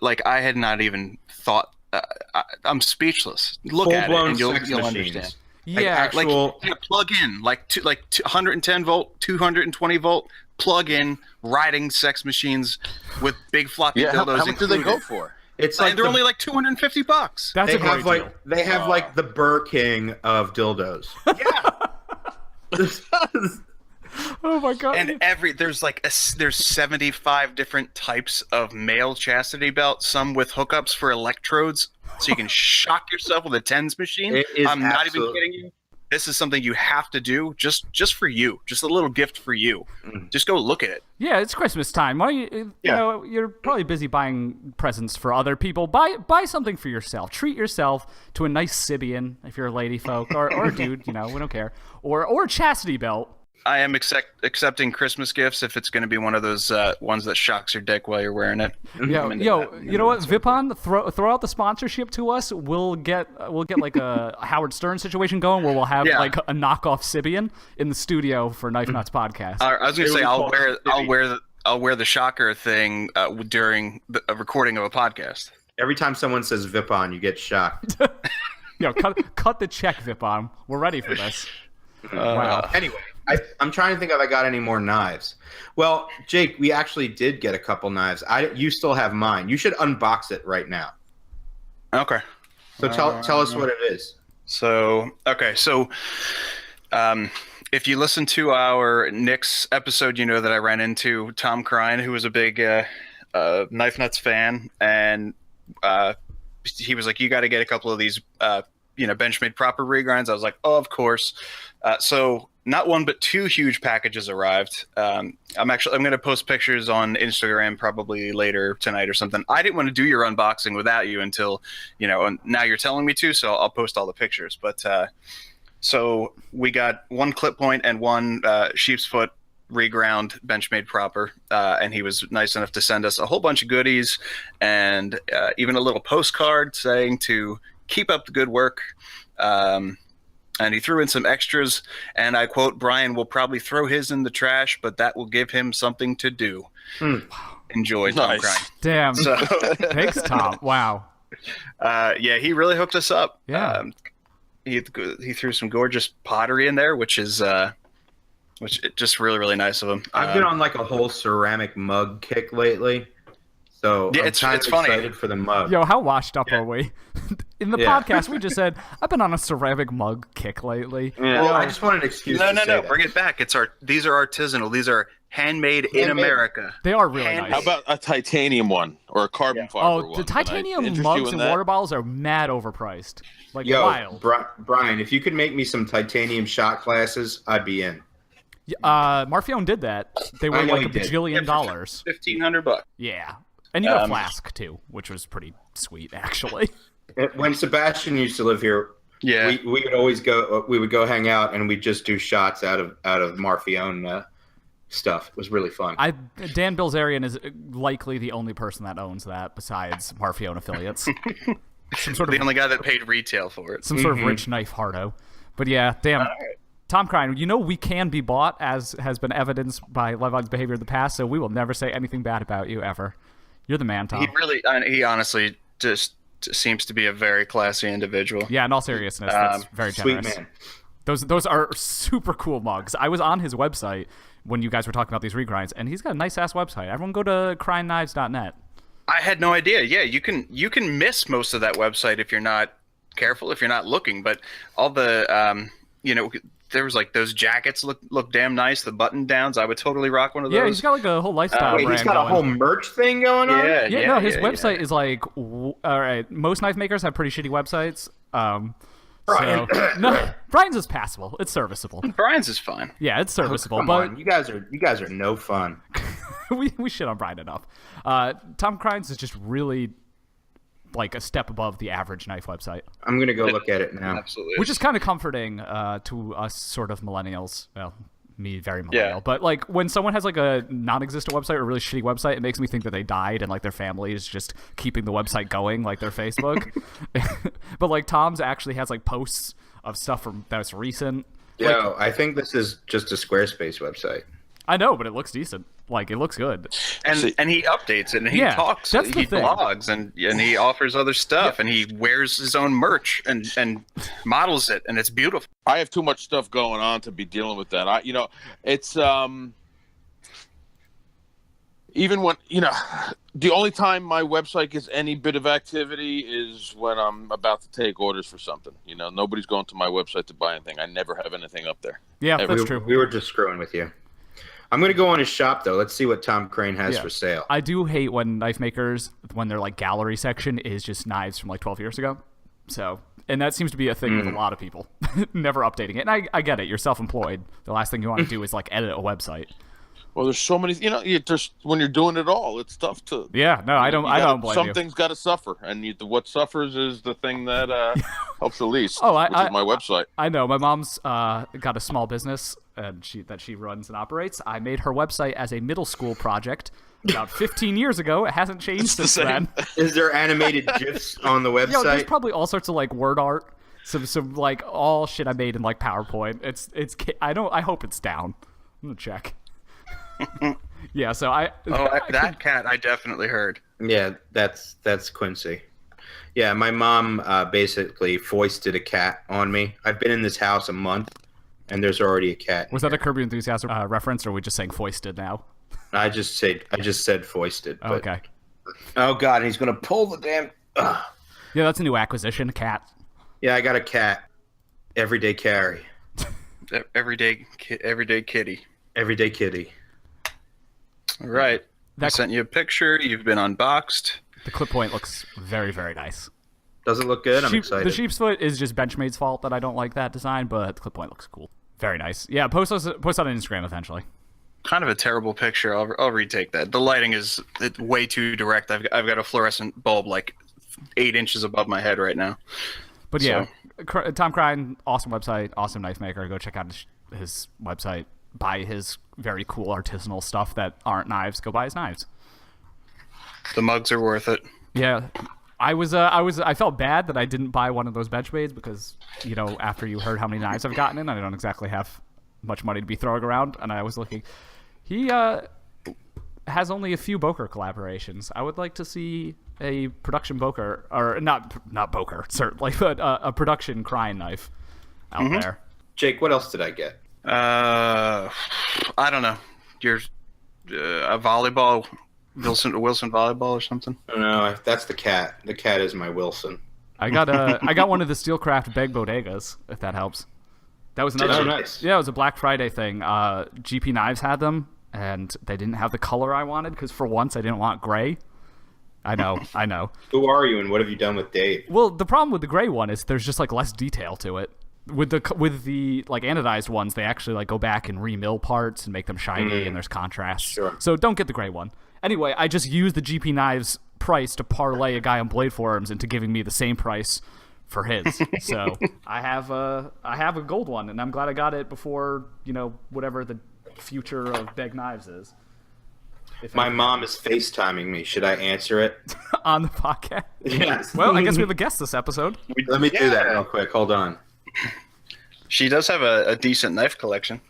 Like, I had not even thought. I'm speechless. Look at it, and you'll understand. Yeah, plug in, 110 volt, 220 volt, plug in riding sex machines with big floppy dildos. How much do they go for? It's like they're only like $250. That's a great deal. They have like the Burr King of dildos. Yeah. Oh my god! And there's 75 different types of male chastity belts, some with hookups for electrodes, so you can shock yourself with a TENS machine. I'm not even kidding you. This is something you have to do just for you, just a little gift for you. Just go look at it. Yeah, it's Christmas time. Why you know, you're probably busy buying presents for other people. Buy something for yourself. Treat yourself to a nice Sybian if you're a lady folk or a dude. You know, we don't care. Or a chastity belt. I am accepting Christmas gifts if it's going to be one of those ones that shocks your dick while you're wearing it. You know what, Vipon, throw out the sponsorship to us. We'll get like a Howard Stern situation going where we'll have like a knockoff Sybian in the studio for Knife Nuts podcast. I was going to say I'll wear the shocker thing during a recording of a podcast. Every time someone says Vipon, you get shocked. Cut the check, Vipon. We're ready for this. Wow. Anyway. I'm trying to think if I got any more knives. Well, Jake, we actually did get a couple knives. You still have mine. You should unbox it right now. Okay. So tell us what it is. So if you listen to our Nick's episode, you know that I ran into Tom Crine, who was a big Knife Nuts fan, and he was like, you got to get a couple of these, Benchmade proper regrinds. I was like, oh, of course. So not one, but 2 huge packages arrived. I'm going to post pictures on Instagram probably later tonight or something. I didn't want to do your unboxing without you until, and now you're telling me to, so I'll post all the pictures. But so we got 1 clip point and 1 sheep's foot reground Benchmade proper, and he was nice enough to send us a whole bunch of goodies and even a little postcard saying to keep up the good work. And he threw in some extras, and I quote, Brian will probably throw his in the trash, but that will give him something to do. Enjoy, Tom Crine. Damn. So, thanks, Tom. Wow. Yeah, he really hooked us up. Yeah. He threw some gorgeous pottery in there, which is just really, really nice of him. I've been on like a whole ceramic mug kick lately. So yeah, I'm it's excited funny for the mug. Yo, how washed up are we? In the podcast, we just said, I've been on a ceramic mug kick lately. Yeah. Well, I just wanted an excuse to say that. Bring it back. These are artisanal. These are handmade in America. They are really nice. How about a titanium one or a carbon fiber one? Oh, the titanium mugs and water bottles are mad overpriced. Like, wild. Brian, if you could make me some titanium shot glasses, I'd be in. Marfione did that. They were like a bajillion dollars. $1,500. Yeah. And you got a flask, too, which was pretty sweet, actually. When Sebastian used to live here, we would always go. We would go hang out, and we'd just do shots out of Marfione stuff. It was really fun. Dan Bilzerian is likely the only person that owns that besides Marfione affiliates. The only guy that paid retail for it. Some sort of rich knife hardo. But yeah, damn. Right. Tom Crine, we can be bought, as has been evidenced by Levon's behavior in the past, so we will never say anything bad about you ever. You're the man, Tom. He honestly just seems to be a very classy individual. Yeah, in all seriousness, that's very generous. Sweet man. Those are super cool mugs. I was on his website when you guys were talking about these regrinds, and he's got a nice-ass website. Everyone go to crineknives.net. I had no idea. Yeah, you can miss most of that website if you're not careful, if you're not looking. But all the, there was like those jackets look damn nice. The button downs, I would totally rock one of those. Yeah, he's got like a whole lifestyle brand. He's got a whole merch thing going on. Yeah. His website is like, all right. Most knife makers have pretty shitty websites. Brian, no, Brian's is passable. It's serviceable. Brian's is fine. Yeah, it's serviceable. Come on, you guys are no fun. we shit on Brian enough. Tom Crine's is just really like a step above the average knife website. I'm gonna go look at it now. Absolutely. Which is kind of comforting to us sort of millennials. Well, me very millennial. But like when someone has like a non-existent website or a really shitty website, it makes me think that they died and like their family is just keeping the website going, like their Facebook. But like Tom's actually has like posts of stuff that's recent. Yeah, I think this is just a Squarespace website. I know, but it looks decent. Like, it looks good. And he updates it, and he talks, he blogs, and he offers other stuff, and he wears his own merch and models it, and it's beautiful. I have too much stuff going on to be dealing with that. It's even when the only time my website gets any bit of activity is when I'm about to take orders for something. Nobody's going to my website to buy anything. I never have anything up there. Yeah, that's true. We were just screwing with you. I'm going to go on his shop, though. Let's see what Tom Crine has for sale. I do hate when knife makers, when their like gallery section is just knives from like 12 years ago. And that seems to be a thing with a lot of people, never updating it. And I get it. You're self-employed. The last thing you want to do is like edit a website. Well, there's so many. Just when you're doing it all, it's tough to. Yeah, no, I don't blame you. Something's got to suffer, and what suffers is the thing that helps the least. Which is my website. I know. My mom's got a small business, and she runs and operates. I made her website as a middle school project about 15 years ago. It hasn't changed since then. Is there animated GIFs on the website? There's probably all sorts of like word art, some like all shit I made in like PowerPoint. It's I hope it's down. I'm gonna check. Yeah, so that cat I definitely heard. Yeah, that's Quincy. Yeah, my mom basically foisted a cat on me. I've been in this house a month, and there's already a cat. Was that a Curb Your Enthusiasm reference, or are we just saying foisted now? I just said foisted. But, okay. Oh God, he's gonna pull the damn. Yeah, that's a new acquisition, a cat. Yeah, I got a cat. Everyday carry. Everyday kitty. Everyday kitty. All right. I sent you a picture. You've been unboxed. The clip point looks very, very nice. Does it look good? I'm excited. The sheep's foot is just Benchmade's fault that I don't like that design, but the clip point looks cool. Very nice. Yeah, post on Instagram eventually. Kind of a terrible picture. I'll retake that. The lighting is way too direct. I've got a fluorescent bulb like 8 inches above my head right now. But yeah, Tom Crine, awesome website, awesome knife maker. Go check out his website. Buy his very cool artisanal stuff that aren't knives. Go buy his knives. The mugs are worth it. Yeah. I felt bad that I didn't buy one of those Benchmades because, after you heard how many knives I've gotten in, I don't exactly have much money to be throwing around, and I was looking. He has only a few Boker collaborations. I would like to see a production Boker, or not Boker certainly, but a production Crine knife out there. Jake, what else did I get? I don't know. Your a volleyball. Wilson volleyball or something? No, that's the cat. The cat is my Wilson. I got one of the Steelcraft Beg Bodegas, if that helps. That was another. Oh, nice. Yeah, it was a Black Friday thing. GP Knives had them, and they didn't have the color I wanted because for once I didn't want gray. I know. Who are you, and what have you done with Dave? Well, the problem with the gray one is there's just like less detail to it. With the like anodized ones, they actually like go back and remill parts and make them shiny, and there's contrast. Sure. So don't get the gray one. Anyway, I just used the GP Knives price to parlay a guy on Blade Forums into giving me the same price for his. So I have a gold one, and I'm glad I got it before whatever the future of Beg Knives is. My mom is FaceTiming me. Should I answer it? On the podcast? Yes. Well, I guess we have a guest this episode. Let me do that real quick. Hold on. She does have a decent knife collection.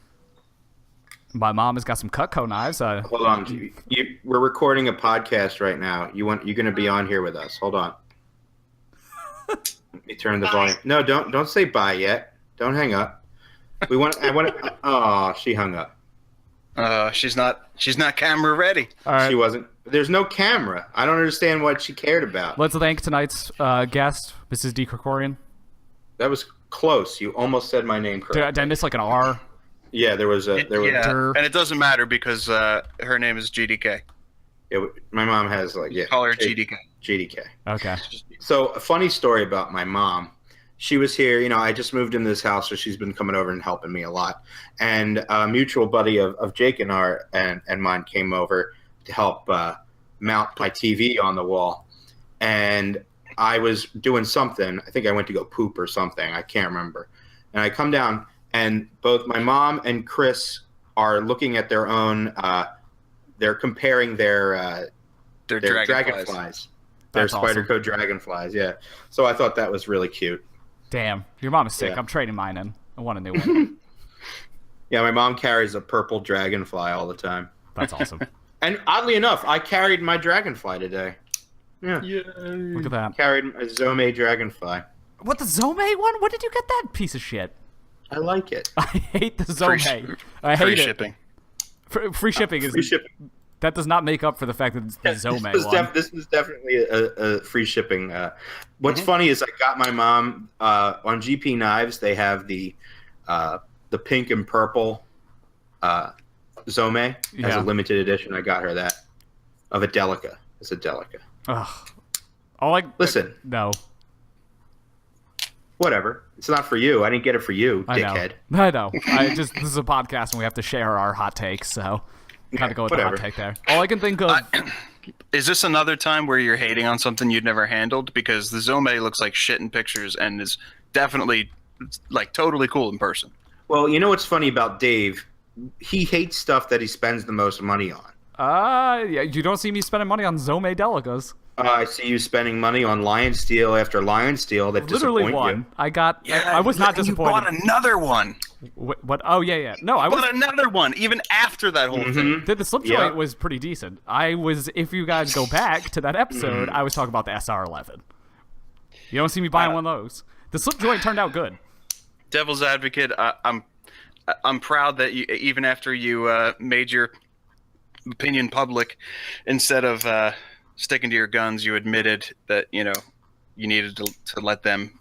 My mom has got some Cutco knives. Hold on. We're recording a podcast right now. You're going to be on here with us. Hold on. Let me turn the volume. No, don't say bye yet. Don't hang up. Oh, she hung up. She's not camera ready. All right. She wasn't. There's no camera. I don't understand what she cared about. Let's thank tonight's guest, Mrs. D. Krikorian. That was close. You almost said my name correctly. Did I miss like an R? Yeah, there was. And it doesn't matter because her name is GDK. My mom has Call her GDK. GDK. Okay. So a funny story about my mom. She was here. I just moved into this house, so she's been coming over and helping me a lot. And a mutual buddy of Jake and mine came over to help mount my TV on the wall. And I was doing something. I think I went to go poop or something. I can't remember. And I come down, and both my mom and Chris are looking at their own. They're comparing their dragonflies. Their Spyderco dragonflies. Yeah. So I thought that was really cute. Damn, your mom is sick. Yeah. I'm trading mine in. I want a new one. Yeah, my mom carries a purple dragonfly all the time. That's awesome. And oddly enough, I carried my dragonfly today. Yeah. Look at that. Carried a Zome dragonfly. What, the Zome one? What did you get that piece of shit? I like it. I hate the Zome. I hate free shipping. Free shipping is free shipping. That does not make up for the fact that it's the Zome one. This is definitely a free shipping. What's funny is I got my mom on GP Knives. They have the pink and purple Zome as a limited edition. I got her that of a Delica. It's a Delica. Ugh. Listen. No. Whatever. It's not for you. I didn't get it for you, dickhead. I know. This is a podcast and we have to share our hot takes, so gotta go with the hot take there. All I can think of. Is this another time where you're hating on something you'd never handled? Because the Zome looks like shit in pictures and is definitely totally cool in person. Well, you know what's funny about Dave? He hates stuff that he spends the most money on. Yeah, you don't see me spending money on Zome Delicas. I see you spending money on Lion Steel after Lion Steel that literally one. You. I was not disappointed. You bought another one. What? Oh yeah. No, I bought another one even after that whole thing. The slip joint was pretty decent. If you guys go back to that episode, I was talking about the SR11. You don't see me buying one of those. The slip joint turned out good. Devil's advocate. I'm proud that you, even after you made your opinion public, instead of sticking to your guns, you admitted that you needed to let them,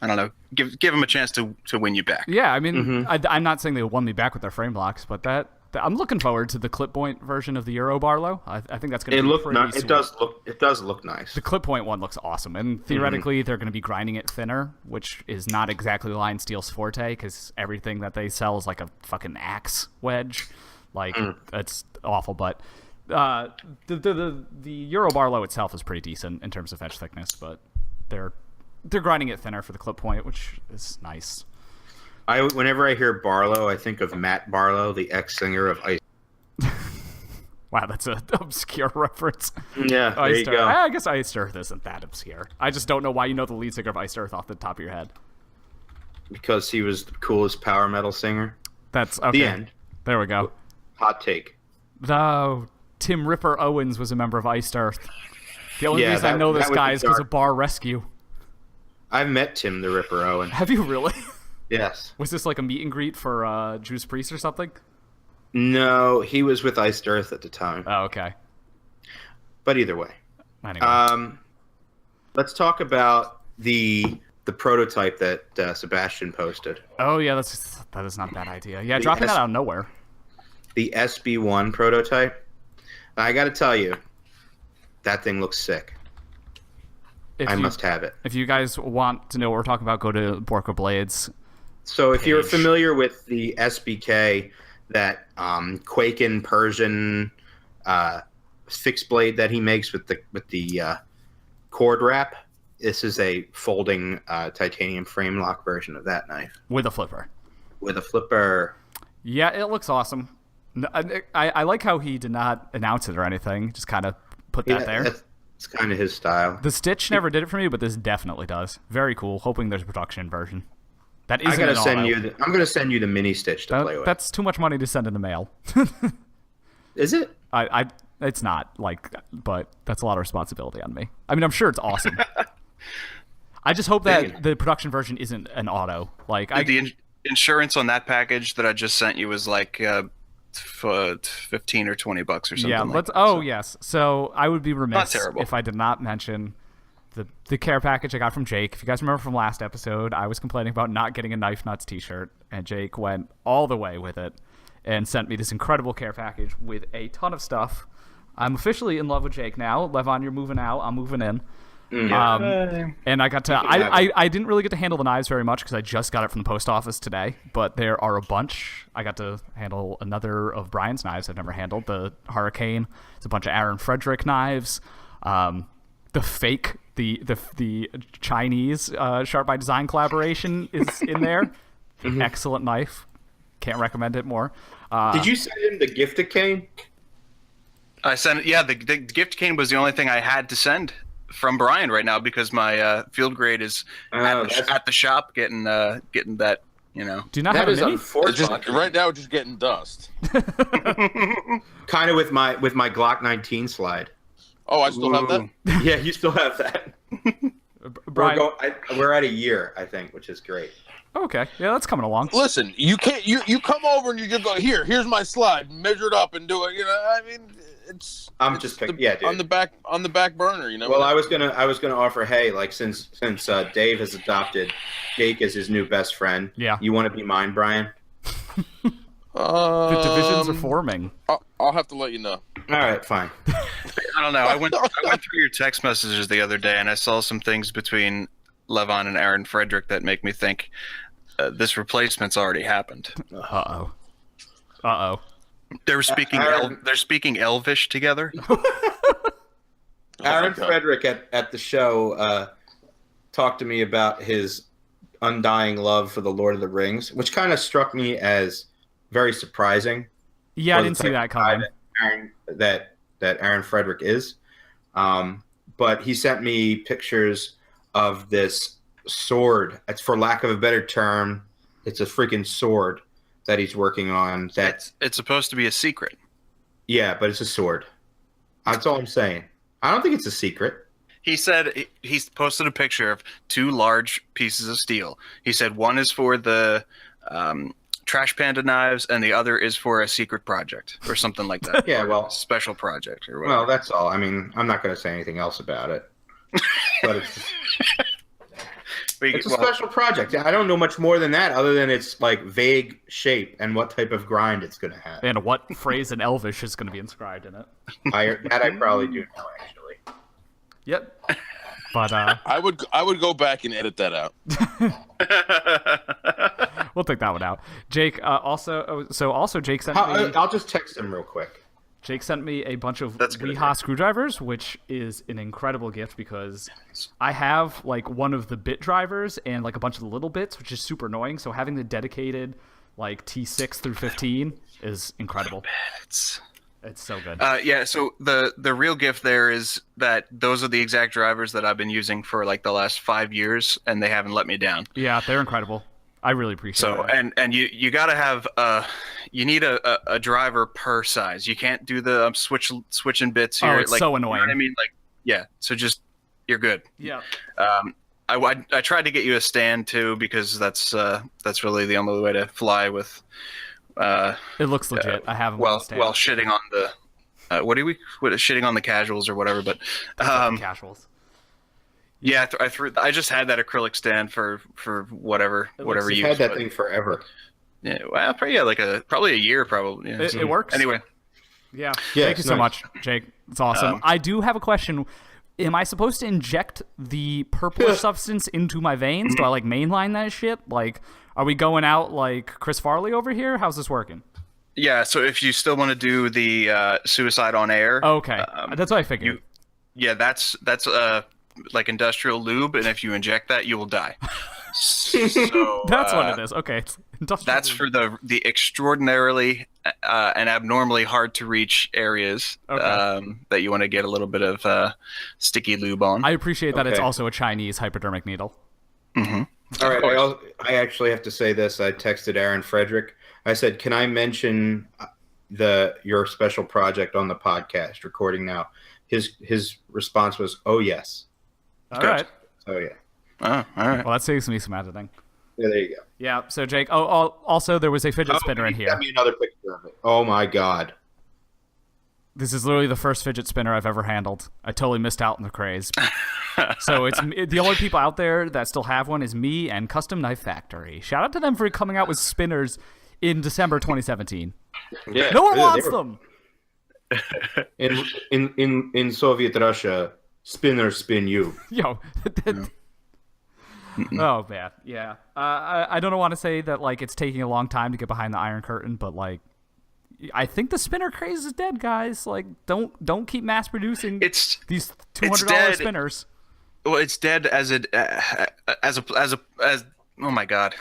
I don't know, give them a chance to win you back. Yeah, I mean, I'm not saying they won me back with their frame blocks, but that I'm looking forward to the clip point version of the Euro Barlow. I think that's going to be pretty sweet. It does look nice. The clip point one looks awesome, and theoretically they're going to be grinding it thinner, which is not exactly Line Steel's forte because everything that they sell is like a fucking axe wedge. Like it's awful, but the Euro Barlow itself is pretty decent in terms of edge thickness, but they're grinding it thinner for the clip point, which is nice. Whenever I hear Barlow, I think of Matt Barlow, the ex-singer of Ice. Wow, that's an obscure reference. Yeah, there you go. I guess Iced Earth isn't that obscure. I just don't know why you know the lead singer of Iced Earth off the top of your head. Because he was the coolest power metal singer. That's okay. The end. There we go. Hot take. Though Tim Ripper Owens was a member of Iced Earth. The only reason I know this guy is because of Bar Rescue. I've met Tim the Ripper Owens. Have you really? Yes. Was this like a meet and greet for Juice Priest or something? No, he was with Iced Earth at the time. Oh, okay. But either way. Anyway. Let's talk about the prototype that Sebastian posted. Oh, yeah, that is not a bad idea. Yeah, dropping that out of nowhere. The SB1 prototype. I got to tell you, that thing looks sick. I must have it. If you guys want to know what we're talking about, go to Borka Blades. So if you're familiar with the SBK, that Quaken Persian fixed blade that he makes with the cord wrap, this is a folding titanium frame lock version of that knife. With a flipper. With a flipper. Yeah, it looks awesome. I like how he did not announce it or anything. Just kind of put that there. It's kind of his style. The Stitch never did it for me, but this definitely does. Very cool. Hoping there's a production version. That isn't. I'm going to send you the mini Stitch to play with. That's too much money to send in the mail. Is it? It's not but that's a lot of responsibility on me. I mean, I'm sure it's awesome. I just hope that the production version isn't an auto. The insurance on that package that I just sent you was like $15 or $20 or something. Yeah. Yes. So I would be remiss if I did not mention the care package I got from Jake. If you guys remember from last episode, I was complaining about not getting a Knife Nuts t-shirt, and Jake went all the way with it and sent me this incredible care package with a ton of stuff. I'm officially in love with Jake now. Levon, you're moving out. I'm moving in. And I got to I didn't really get to handle the knives very much because I just got it from the post office today, but there are a bunch. I got to handle another of Brian's knives I've never handled, the Hurricane. It's a bunch of Aaron Frederick knives. The fake the Chinese Sharp by Design collaboration is in there. Excellent knife. Can't recommend it more. Did you send him the gift cane? I sent it. Yeah, the gift cane was the only thing I had to send from Brian right now because my field grade is at the shop getting that. You know, do you not have a mini? Right now, just getting dust. Kind of with my Glock 19 slide. Oh, I still have that? Yeah, you still have that. Brian, we're at a year, I think, which is great. Okay, yeah, that's coming along. Listen, you can't. You come over and you just go here's my slide, measure it up, and do it. You know, I mean, it's. I'm just picking. Yeah, dude. On the back burner. You know. Well, I was gonna offer. Hey, like since Dave has adopted Jake as his new best friend. Yeah. You want to be mine, Brian? The divisions are forming. I'll have to let you know. All right, fine. I don't know. I went through your text messages the other day, and I saw some things between Levon and Aaron Frederick that make me think this replacement's already happened. Uh-oh. They're speaking Elvish together. Aaron Frederick at the show talked to me about his undying love for the Lord of the Rings, which kind of struck me as very surprising. Yeah, I didn't see that coming. That Aaron Frederick is. But he sent me pictures of this sword. It's, for lack of a better term, it's a freaking sword that he's working on. It's supposed to be a secret. Yeah, but it's a sword. That's all I'm saying. I don't think it's a secret. He said he's posted a picture of two large pieces of steel. He said one is for the Trash Panda knives, and the other is for a secret project or something like that. Yeah, well, special project or whatever. Well, that's all. I mean, I'm not going to say anything else about it. But It's a special project. I don't know much more than that, other than it's like vague shape and what type of grind it's going to have. And what phrase in Elvish is going to be inscribed in it. I probably do know, actually. Yep. But I would go back and edit that out. We'll take that one out. Jake also Jake sent me. I'll just text him real quick. Jake sent me a bunch of WE screwdrivers, which is an incredible gift because I have like one of the bit drivers and like a bunch of the little bits, which is super annoying. So having the dedicated like T6 through 15 is incredible. It's so good. Yeah, so the real gift there is that those are the exact drivers that I've been using for like the last 5 years, and they haven't let me down. Yeah, they're incredible. I really appreciate it. So, and you got to have you need a driver per size. You can't do the switching bits here. Oh, it's so annoying. You know what I mean? Like, yeah. So just you're good. Yeah. I tried to get you a stand too because that's really the only way to fly with. It looks legit. I have them. Well, shitting on the shitting on the casuals or whatever, but casuals. Yeah, I just had that acrylic stand for whatever use. You've had that thing forever. Yeah, well, probably a year, probably. Yeah, it works. Anyway. Yeah. Thank you so much, Jake. It's awesome. I do have a question. Am I supposed to inject the purplish substance into my veins? Do I like mainline that shit? Like, are we going out like Chris Farley over here? How's this working? Yeah. So if you still want to do the suicide on air, okay, that's what I figured. That's like industrial lube, and if you inject that, you will die. So that's what it is. Okay, that's for the extraordinarily and abnormally hard to reach areas that you want to get a little bit of sticky lube on. I appreciate that it's also a Chinese hypodermic needle. Mm-hmm. All right, I actually have to say this. I texted Aaron Frederick. I said, "Can I mention your special project on the podcast recording now?" His response was, "Oh yes." All right. Oh yeah. Oh, all right. Well, that saves me some editing. Yeah, there you go. Yeah. So Jake. Also there was a fidget spinner in here. Got me another picture of it. Oh my god. This is literally the first fidget spinner I've ever handled. I totally missed out on the craze. So it's the only people out there that still have one is me and Custom Knife Factory. Shout out to them for coming out with spinners in December 2017. Yeah, no one wants them. In Soviet Russia, spinners spin you. Yo. Oh man, yeah. I don't want to say that like it's taking a long time to get behind the Iron Curtain, but like I think the spinner craze is dead, guys. Like don't keep mass producing these $200 spinners. Well, it's dead as oh my god.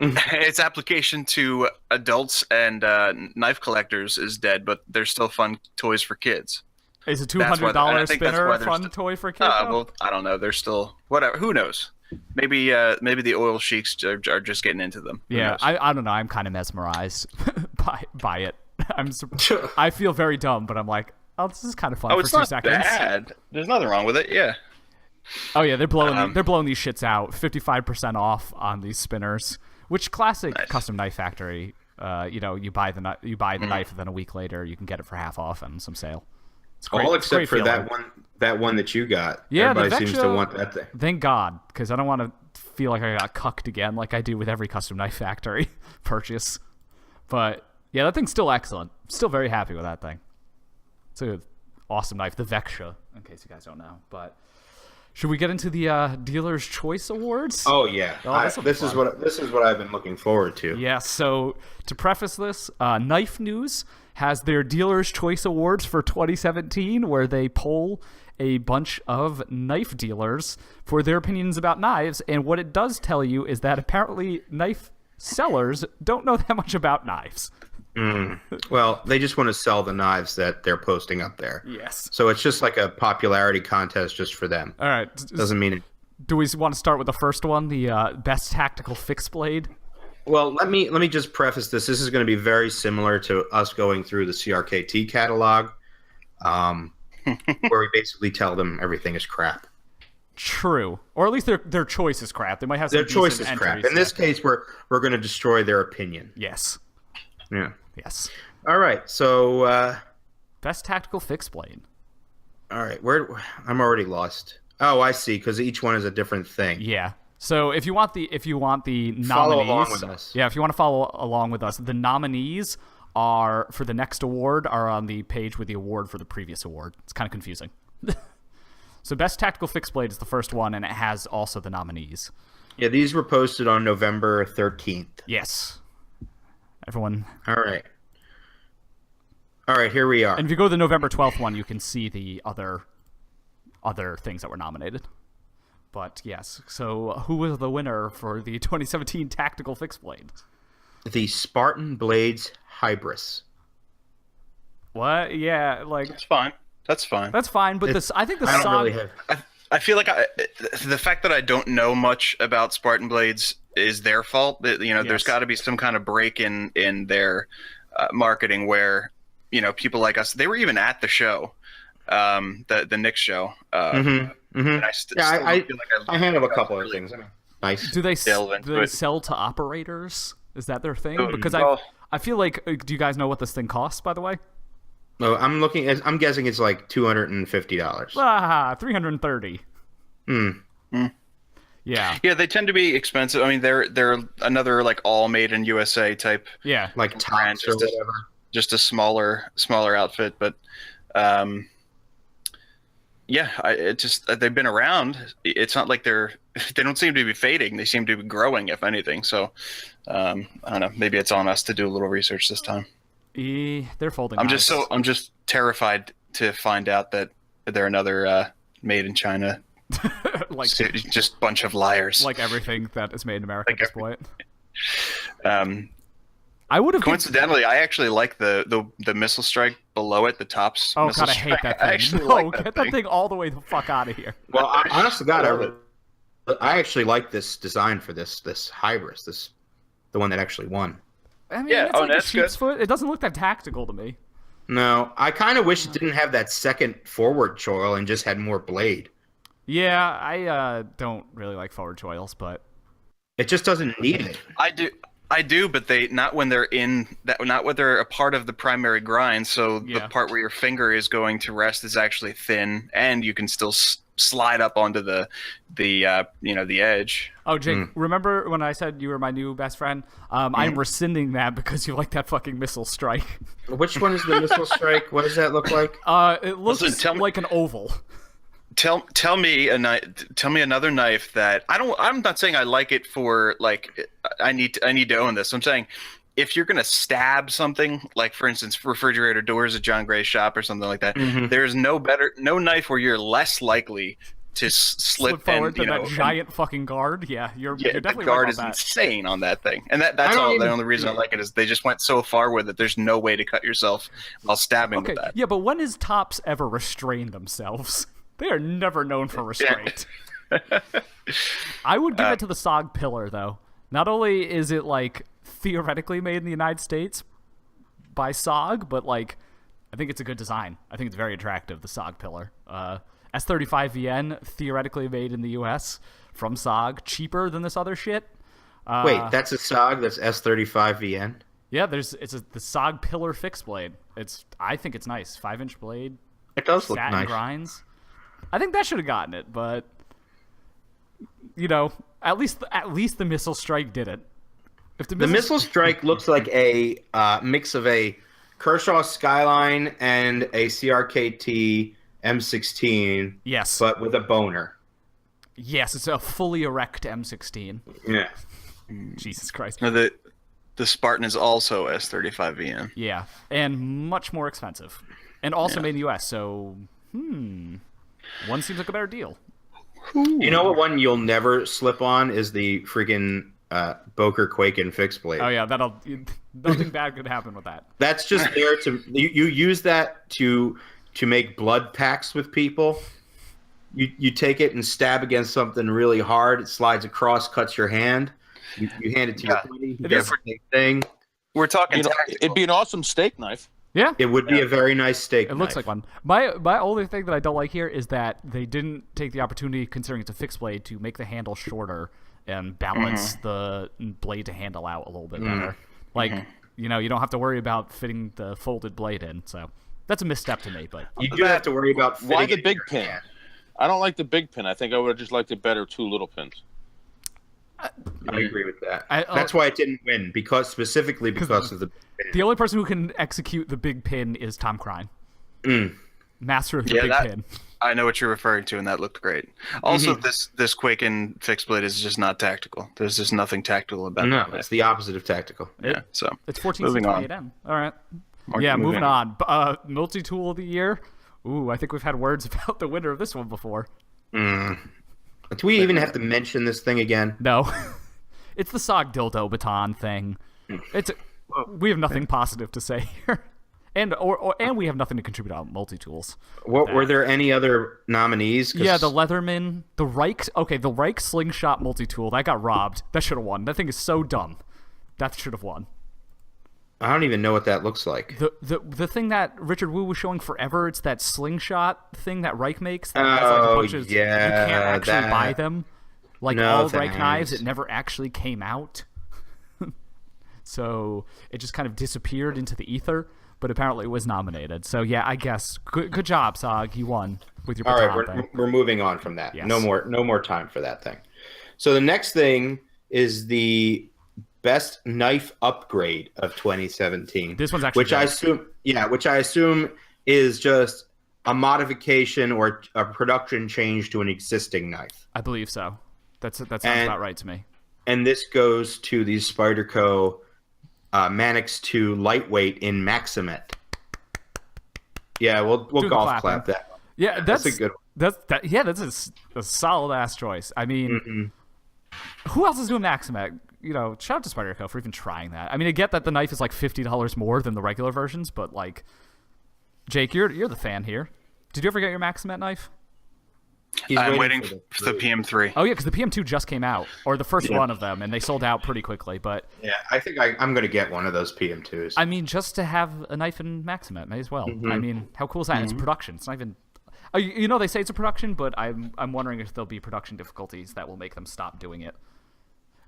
Its application to adults and knife collectors is dead, but there's still fun toys for kids. Is a $200 spinner a fun toy for kids? Well, I don't know. They're still whatever. Who knows? Maybe the oil sheiks are just getting into them. Yeah, I don't know. I'm kind of mesmerized by it. I feel very dumb, but I'm like, oh, this is kind of fun for 2 seconds. It's not bad. There's nothing wrong with it. Yeah. Oh yeah, they're blowing these shits out. 55% off on these spinners. Which classic Custom Knife Factory? You buy the knife, and then a week later you can get it for half off on some sale. It's great. All except for that one that you got. Yeah, everybody seems to want that thing. Thank God, because I don't want to feel like I got cucked again, like I do with every Custom Knife Factory purchase. But yeah, that thing's still excellent. Still very happy with that thing. It's an awesome knife, the Vexia, in case you guys don't know. But should we get into the Dealer's Choice Awards? Oh yeah, this is what I've been looking forward to. Yeah. So to preface this, Knife News has their Dealer's Choice Awards for 2017, where they poll a bunch of knife dealers for their opinions about knives. And what it does tell you is that apparently knife sellers don't know that much about knives. Well, they just want to sell the knives that they're posting up there. Yes. So it's just like a popularity contest just for them. All right. Doesn't mean it. Do we want to start with the first one, the best tactical fixed blade? Well, let me just preface this. This is going to be very similar to us going through the CRKT catalog, where we basically tell them everything is crap. True, or at least their choice is crap. They might have some their choice is entries. Crap. In this case, we're going to destroy their opinion. Yes. Yeah. Yes. All right. So best tactical fixed blade. All right. I'm already lost. Oh, I see. Because each one is a different thing. Yeah. So if you want the nominees, follow along with us. Yeah, if you want to follow along with us, the nominees are for the next award are on the page with the award for the previous award. It's kind of confusing. So Best Tactical Fixed Blade is the first one, and it has also the nominees. Yeah, these were posted on November 13th. Yes. Everyone. All right, here we are. And if you go to the November 12th one, you can see the other things that were nominated. But yes, so who was the winner for the 2017 Tactical Fixed Blade? The Spartan Blades Hybris. What? Yeah, like... That's fine. That's fine, but I think the I don't SOG... really have... I feel like the fact that I don't know much about Spartan Blades is their fault. There's got to be some kind of break in their marketing where, people like us, they were even at the show, the Knicks show. And I feel like I handle a couple of things. Nice. Do they sell to operators? Is that their thing? Because I feel like, do you guys know what this thing costs, by the way? Oh, I'm guessing it's like $250. $330. Yeah. Yeah, they tend to be expensive. I mean, they're another like all made in USA type. Yeah. Like Tops or whatever. Just a smaller outfit, but they've been around. It's not like they don't seem to be fading. They seem to be growing, if anything. So I don't know. Maybe it's on us to do a little research this time. They're folding. I'm just terrified to find out that they're another made in China. Like just bunch of liars. Like everything that is made in America at this point. I would have coincidentally. I actually like the missile strike below it. The Tops. Oh god, I hate that thing. Get that thing all the way the fuck out of here. Well, honest to God, I actually like this design for this Hybris. The one that actually won. I mean, it's like that's good. Foot. It doesn't look that tactical to me. No, I kind of wish it didn't have that second forward choil and just had more blade. Yeah, I don't really like forward choils, but it just doesn't need it. I do, but not when they're a part of the primary grind. So the part where your finger is going to rest is actually thin, and you can still slide up onto the edge. Oh, Jake, remember when I said you were my new best friend? I'm rescinding that because you like that fucking missile strike. Which one is the missile strike? What does that look like? It looks like an oval. Tell me another knife that I'm not saying I like it for like I need to own this. I'm saying if you're gonna stab something, like for instance refrigerator doors at John Gray's shop or something like that, there's no knife where you're less likely to slip forward than that giant fucking guard. Yeah, you're definitely the guard right is about insane on that thing, and that's all. The only reason I like it is they just went so far with it. There's no way to cut yourself while stabbing with that. Yeah, but when has Tops ever restrained themselves? They are never known for restraint. I would give it to the SOG pillar, though. Not only is it like theoretically made in the United States by SOG, but like I think it's a good design. I think it's very attractive, the SOG pillar. S35VN, theoretically made in the US from SOG, cheaper than this other shit. Wait, that's a SOG? That's S35VN? Yeah, the SOG pillar fixed blade. I think it's nice. 5-inch blade. It does look nice. Grinds. I think that should have gotten it, but at least the missile strike did it. If the missile strike looks like a mix of a Kershaw Skyline and a CRKT M16. Yes, but with a boner. Yes, it's a fully erect M16. Yeah. Jesus Christ. No, the Spartan is also S35VN. Yeah, and much more expensive, and also made in the U.S. So, one seems like a better deal. You know what one you'll never slip on is the freaking Boker Quaken fixed blade. Oh yeah, nothing bad could happen with that. That's just there to you use that to make blood pacts with people. You take it and stab against something really hard. It slides across, cuts your hand. You hand it to your buddy. You get a thing. We're talking. It'd be an awesome steak knife. Yeah, it would be a very nice steak. It looks like one. My only thing that I don't like here is that they didn't take the opportunity, considering it's a fixed blade, to make the handle shorter and balance the blade to handle out a little bit better. Like you don't have to worry about fitting the folded blade in. So that's a misstep to me. But you do have to worry about fitting why the big pin. I don't like the big pin. I think I would have just liked it better 2 little pins. I agree with that. That's why it didn't win, specifically because of the pin. The only person who can execute the big pin is Tom Crine. Master of the big pin. I know what you're referring to, and that looked great. Also, this Quaken fixed blade is just not tactical. There's just nothing tactical about that. No, it's the opposite of tactical. Yeah, so it's 1468M. All right. Moving on. Multi-tool of the year. Ooh, I think we've had words about the winner of this one before. Do we even have to mention this thing again? No. It's the SOG dildo baton thing. We have nothing positive to say here. And we have nothing to contribute on multi-tools. Were there any other nominees? Yeah, the Leatherman, the Reich. Okay, the Reich slingshot multi-tool. That got robbed. That should have won. That thing is so dumb. That should have won. I don't even know what that looks like. The thing that Richard Wu was showing forever, it's that slingshot thing that Reich makes. That has like a bunch of, you can't actually buy them. Like all Reich knives, it never actually came out. So it just kind of disappeared into the ether, but apparently it was nominated. So yeah, I guess good job, SOG. You won with your baton. All right, we're moving on from that. Yes. No more time for that thing. So the next thing is the best knife upgrade of 2017. This one's actually which I assume is just a modification or a production change to an existing knife. I believe so. That sounds about right to me. And this goes to the Spyderco Manix 2 lightweight in Maximet. Yeah, we'll golf clap that one. Yeah, that's a good one. That's a solid ass choice. I mean, who else is doing Maximet? Shout out to Spyderco for even trying that. I mean, I get that the knife is like $50 more than the regular versions, but like, Jake, you're the fan here. Did you ever get your Maximet knife? I'm waiting for the PM3. Oh yeah, because the PM2 just came out, or the first one of them, and they sold out pretty quickly. But yeah, I think I'm going to get one of those PM2s. I mean, just to have a knife in Maximet, may as well. I mean, how cool is that? It's production. It's not even. They say it's a production, but I'm wondering if there'll be production difficulties that will make them stop doing it.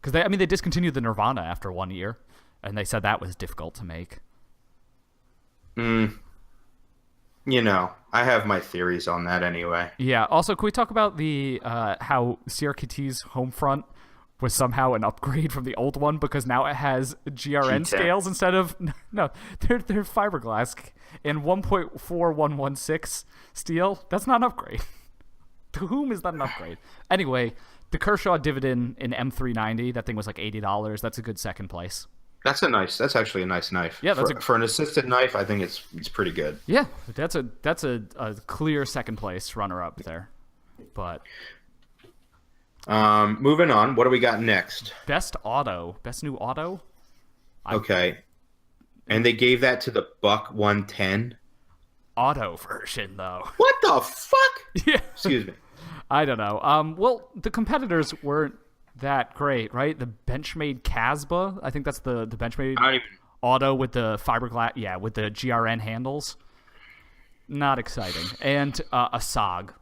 Because they discontinued the Nirvana after 1 year, and they said that was difficult to make. I have my theories on that anyway. Yeah. Also, can we talk about the how CRKT's home front was somehow an upgrade from the old one because now it has GRN scales instead of they're fiberglass and 1.4116 steel. That's not an upgrade. To whom is that an upgrade? Anyway. The Kershaw Dividend in M390, that thing was like $80. That's a good second place. That's actually a nice knife. Yeah, for an assisted knife, I think it's pretty good. Yeah, that's a clear second place runner up there. But moving on, what do we got next? Best new auto. Okay, and they gave that to the Buck 110 auto version though. What the fuck? Yeah. Excuse me. I don't know. Well, the competitors weren't that great, right? The Benchmade Casbah, I think that's the Benchmade auto with the fiberglass, with the GRN handles. Not exciting. And a SOG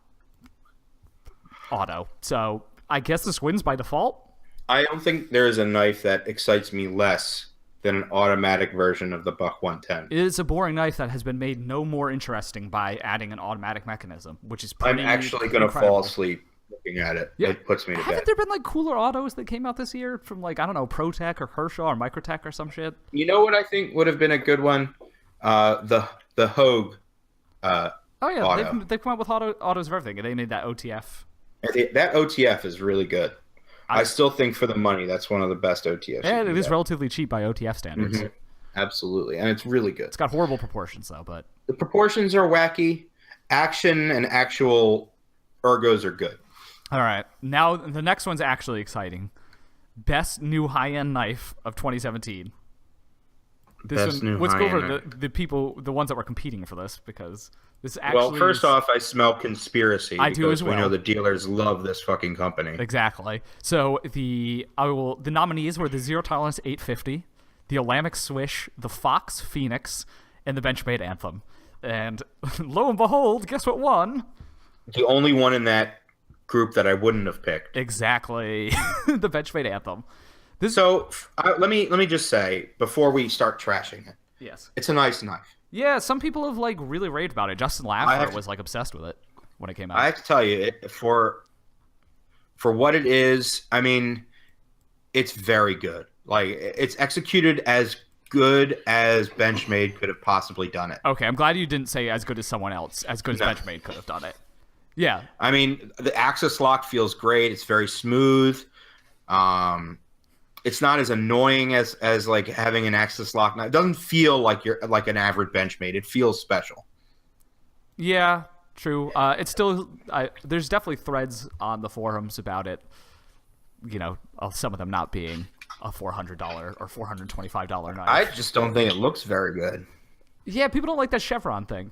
auto. So I guess this wins by default. I don't think there is a knife that excites me less than an automatic version of the Buck 110. It is a boring knife that has been made no more interesting by adding an automatic mechanism, which is pretty I'm actually going to fall asleep looking at it. Yeah. It puts me to bed. Haven't there been like cooler autos that came out this year from like, I don't know, ProTech or Kershaw or Microtech or some shit? You know what I think would have been a good one? The Hogue auto. They've come out with autos of everything, and they made that OTF. That OTF is really good. I still think for the money, that's one of the best OTFs. Yeah, it is relatively cheap by OTF standards. Mm-hmm. Absolutely, and it's really good. It's got horrible proportions, though, but... The proportions are wacky. Action and actual ergos are good. All right. Now, the next one's actually exciting. Best new high-end knife of 2017. Let's go over the ones that were competing for this, because this actually... Well, first off, I smell conspiracy. I do as well. We know the dealers love this fucking company. Exactly. So the nominees were the Zero Tolerance 850, the Olamic Swish, the Fox Phoenix, and the Benchmade Anthem. And lo and behold, guess what won? The only one in that group that I wouldn't have picked. Exactly. The Benchmade Anthem. Let me just say, before we start trashing it, yes, it's a nice knife. Yeah, some people have like really raved about it. Justin Laffer was like obsessed with it when it came out. I have to tell you, for what it is, I mean, it's very good. Like, it's executed as good as Benchmade could have possibly done it. Okay, I'm glad you didn't say as good as someone else. As good as Benchmade could have done it. Yeah. I mean, the axis lock feels great. It's very smooth. It's not as annoying as like having an axis lock. It doesn't feel like you're like an average Benchmade. It feels special. Yeah, true. It's still there's definitely threads on the forums about it. You know, some of them not being a $400 or $425 knife. I just don't think it looks very good. Yeah, people don't like that chevron thing.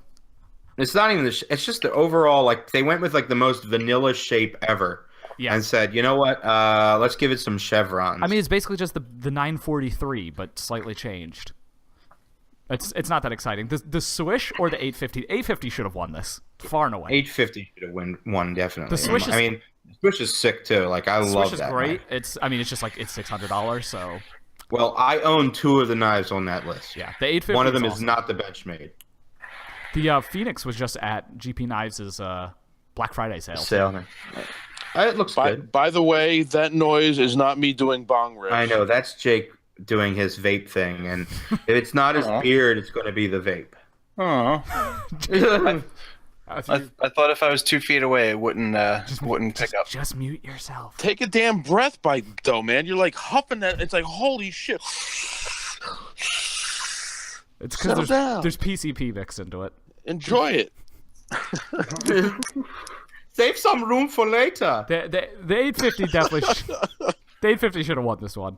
It's not even it's just the overall, like, they went with like the most vanilla shape ever. Yeah. And said, you know what? Let's give it some chevrons. I mean, it's basically just the 943, but slightly changed. It's not that exciting. The Swish or the 850? 850 should have won this, far and away. 850 should have won definitely. The Swish is, I mean, the Swish is sick too. Like, I love that. Swish is great. Knife. It's just like it's $600. So. Well, I own 2 of the knives on that list. Yeah, the 850. One of them is not the Benchmade. The Phoenix was just at GP Knives' Black Friday sale. It looks good. By the way, that noise is not me doing bong rips. I know, that's Jake doing his vape thing, and if it's not his beard, it's going to be the vape. Oh. I thought if I was 2 feet away, it wouldn't pick up. Just mute yourself. Take a damn breath though, man. You're like huffing that. It's like, holy shit. It's because there's PCP mixed into it. Enjoy it. Save some room for later. The 850 definitely. The 850 should have won this one.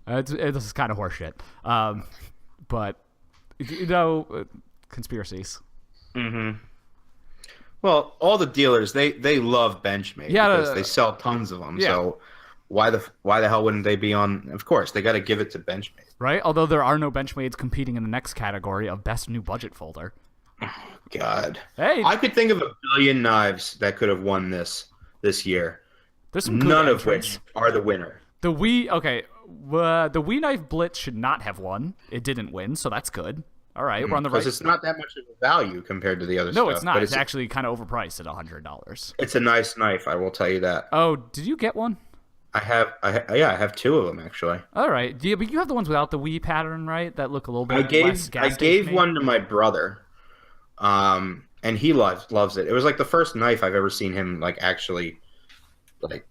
This is kind of horseshit. But you know, conspiracies. Mm-hmm. Well, all the dealers they love Benchmade because they sell tons of them. Yeah. So why the hell wouldn't they be on? Of course, they got to give it to Benchmade. Right. Although there are no Benchmades competing in the next category of best new budget folder. Oh, God. Hey, I could think of a billion knives that could have won this year. There's some none of which are the winner. The the WE knife Blitz should not have won. It didn't win, so that's good. All right, we're on the right. Because it's not that much of a value compared to the other stuff. No, it's not. It's actually kind of overpriced at $100. It's a nice knife, I will tell you that. Oh, did you get one? I have 2 of them actually. All right, but you have the ones without the WE pattern, right? That look a little bit less gas I gave one to my brother, and he loves it. It was like the first knife I've ever seen him like actually like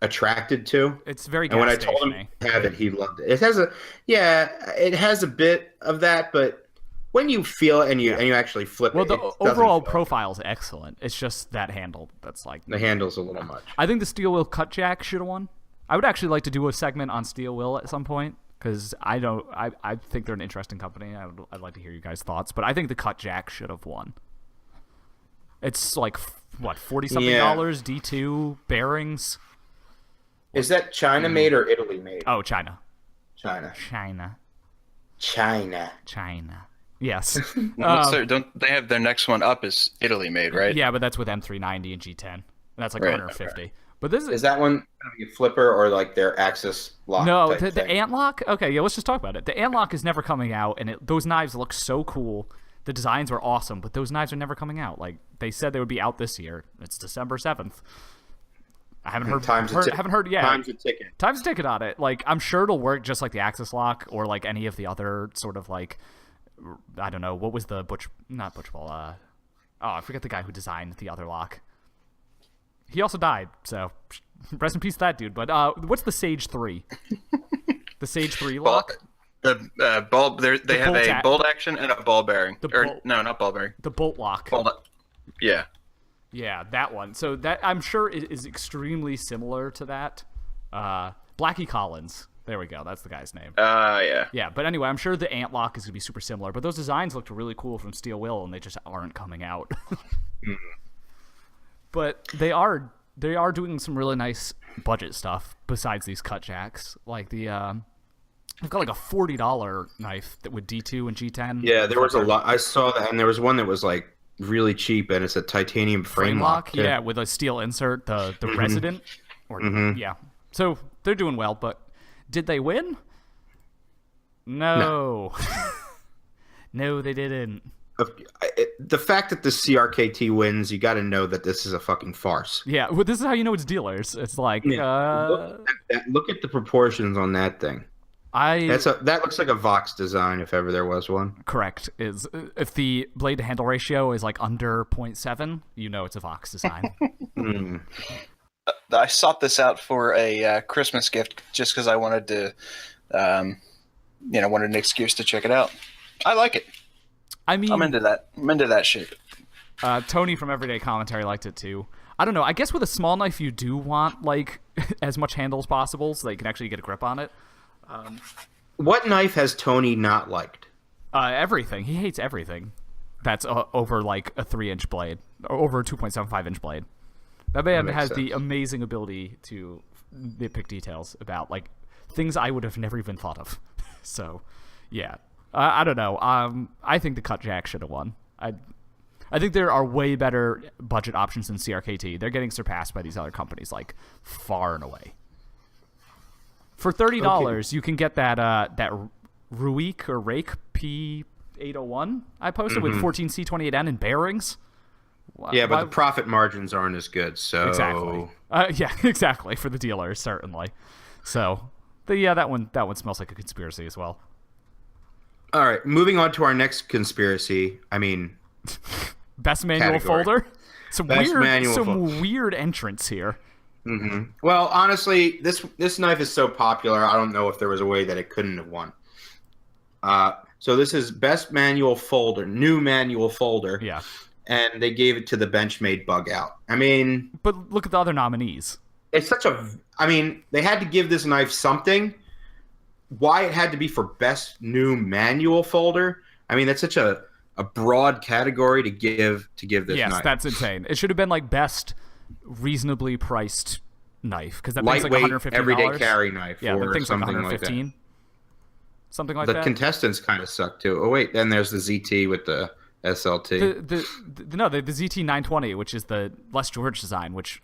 attracted to. It's very gas and when I told him to have it, he loved it. It has a bit of that, but when you feel it and you actually flip it, the overall profile is excellent. It's just that handle that's like the handle's a little much. I think the steel wheel cut jack should have won. I would actually like to do a segment on steel wheel at some point because I think they're an interesting company. I'd like to hear you guys' thoughts, but I think the cut jack should have won. It's like what $40-something D2 bearings. Is that China made or Italy made? Oh, China. Yes. Don't they have their next one up is Italy made, right? Yeah, but that's with M390 and G10. And that's like 150. Okay. But this is that one going to be a flipper or like their axis lock? No, the ant lock. Okay, yeah, let's just talk about it. The ant lock is never coming out, and those knives look so cool. The designs were awesome, but those knives are never coming out. Like they said, they would be out this year. It's December 7th. I haven't heard. Haven't heard yet. Time's a ticking. Time's a ticking on it. Like I'm sure it'll work just like the axis lock or like any of the other sort of like I don't know what was the not Butch Ball. I forget the guy who designed the other lock. He also died, so rest in peace to that dude. But what's the Sage 3? The Sage 3 lock. The ball. They have a bolt action and a ball bearing. No, not ball bearing. The bolt lock. Yeah. Yeah, that one. So that I'm sure it is extremely similar to that. Blackie Collins. There we go. That's the guy's name. Yeah. Yeah, but anyway, I'm sure the ant lock is going to be super similar. But those designs looked really cool from Steel Will, and they just aren't coming out. But they are doing some really nice budget stuff besides these cut jacks. Like they've got like a $40 knife that with D2 and G10. Yeah, there was a lot. I saw that, and there was one that was like really cheap, and it's a titanium frame lock. Yeah, with a steel insert, the Resident. Yeah. So they're doing well, but did they win? No. No, they didn't. the fact that the CRKT wins, you got to know that this is a fucking farce. Yeah, well, this is how you know it's dealers. It's like look at the proportions on that thing. That looks like a Vox design if ever there was one. Correct. Is if the blade to handle ratio is like under 0.7, you know it's a Vox design. I sought this out for a Christmas gift just because I wanted to, wanted an excuse to check it out. I like it. I mean, I'm into that. I'm into that shit. Tony from Everyday Commentary liked it too. I don't know. I guess with a small knife, you do want like as much handle as possible so that you can actually get a grip on it. What knife has Tony not liked? Everything. He hates everything that's over like a 3-inch blade or over a 2.75-inch blade. That man has the amazing ability to nitpick details about like things I would have never even thought of. So, yeah. I don't know. I think the Cut Jack should have won. I think there are way better budget options than CRKT. They're getting surpassed by these other companies like far and away. For $30, you can get that Ruik or Rake P801 I posted with 14C28N and bearings. Yeah, but the profit margins aren't as good. So exactly. Yeah, exactly for the dealers certainly. So, that one smells like a conspiracy as well. All right, moving on to our next conspiracy. I mean, best manual category. Folder. Some weird entrants here. Mm-hmm. Well, honestly, this knife is so popular. I don't know if there was a way that it couldn't have won. So this is best manual folder, new manual folder. Yeah, and they gave it to the Benchmade Bug Out. I mean, but look at the other nominees. It's such a. I mean, they had to give this knife something. Why it had to be for best new manual folder? I mean, that's such a broad category to give this knife. Yes, that's insane. It should have been like best reasonably priced knife because that thing's like lightweight, $150. everyday carry knife. Yeah, that thing's like something $115. like that. Something like that. The contestants kind of suck too. Oh wait, then there's the ZT with the SLT. The ZT 920, which is the Les George design, which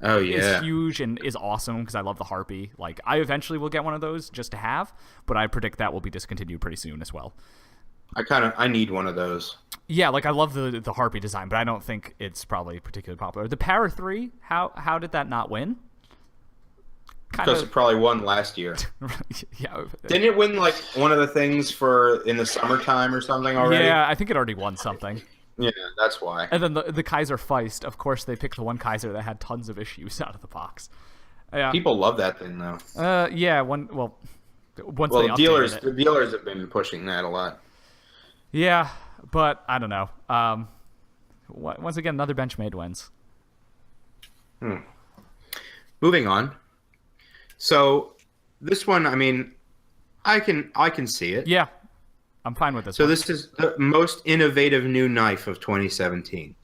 is huge and is awesome because I love the Harpy. Like, I eventually will get one of those just to have, but I predict that will be discontinued pretty soon as well. I need one of those. Yeah, like I love the Harpy design, but I don't think it's probably particularly popular. The Para 3, how did that not win? Because it probably won last year. Yeah. Didn't it win like one of the things for in the summertime or something already? Yeah, I think it already won something. Yeah, that's why. And then the Kizer Feist, of course, they picked the one Kizer that had tons of issues out of the box. Yeah. People love that thing though. Yeah. Once they updated it. The dealers have been pushing that a lot. Yeah, but I don't know. Once again, another Benchmade wins. Moving on. So this one, I mean, I can see it. Yeah, I'm fine with this. So this is the most innovative new knife of 2017,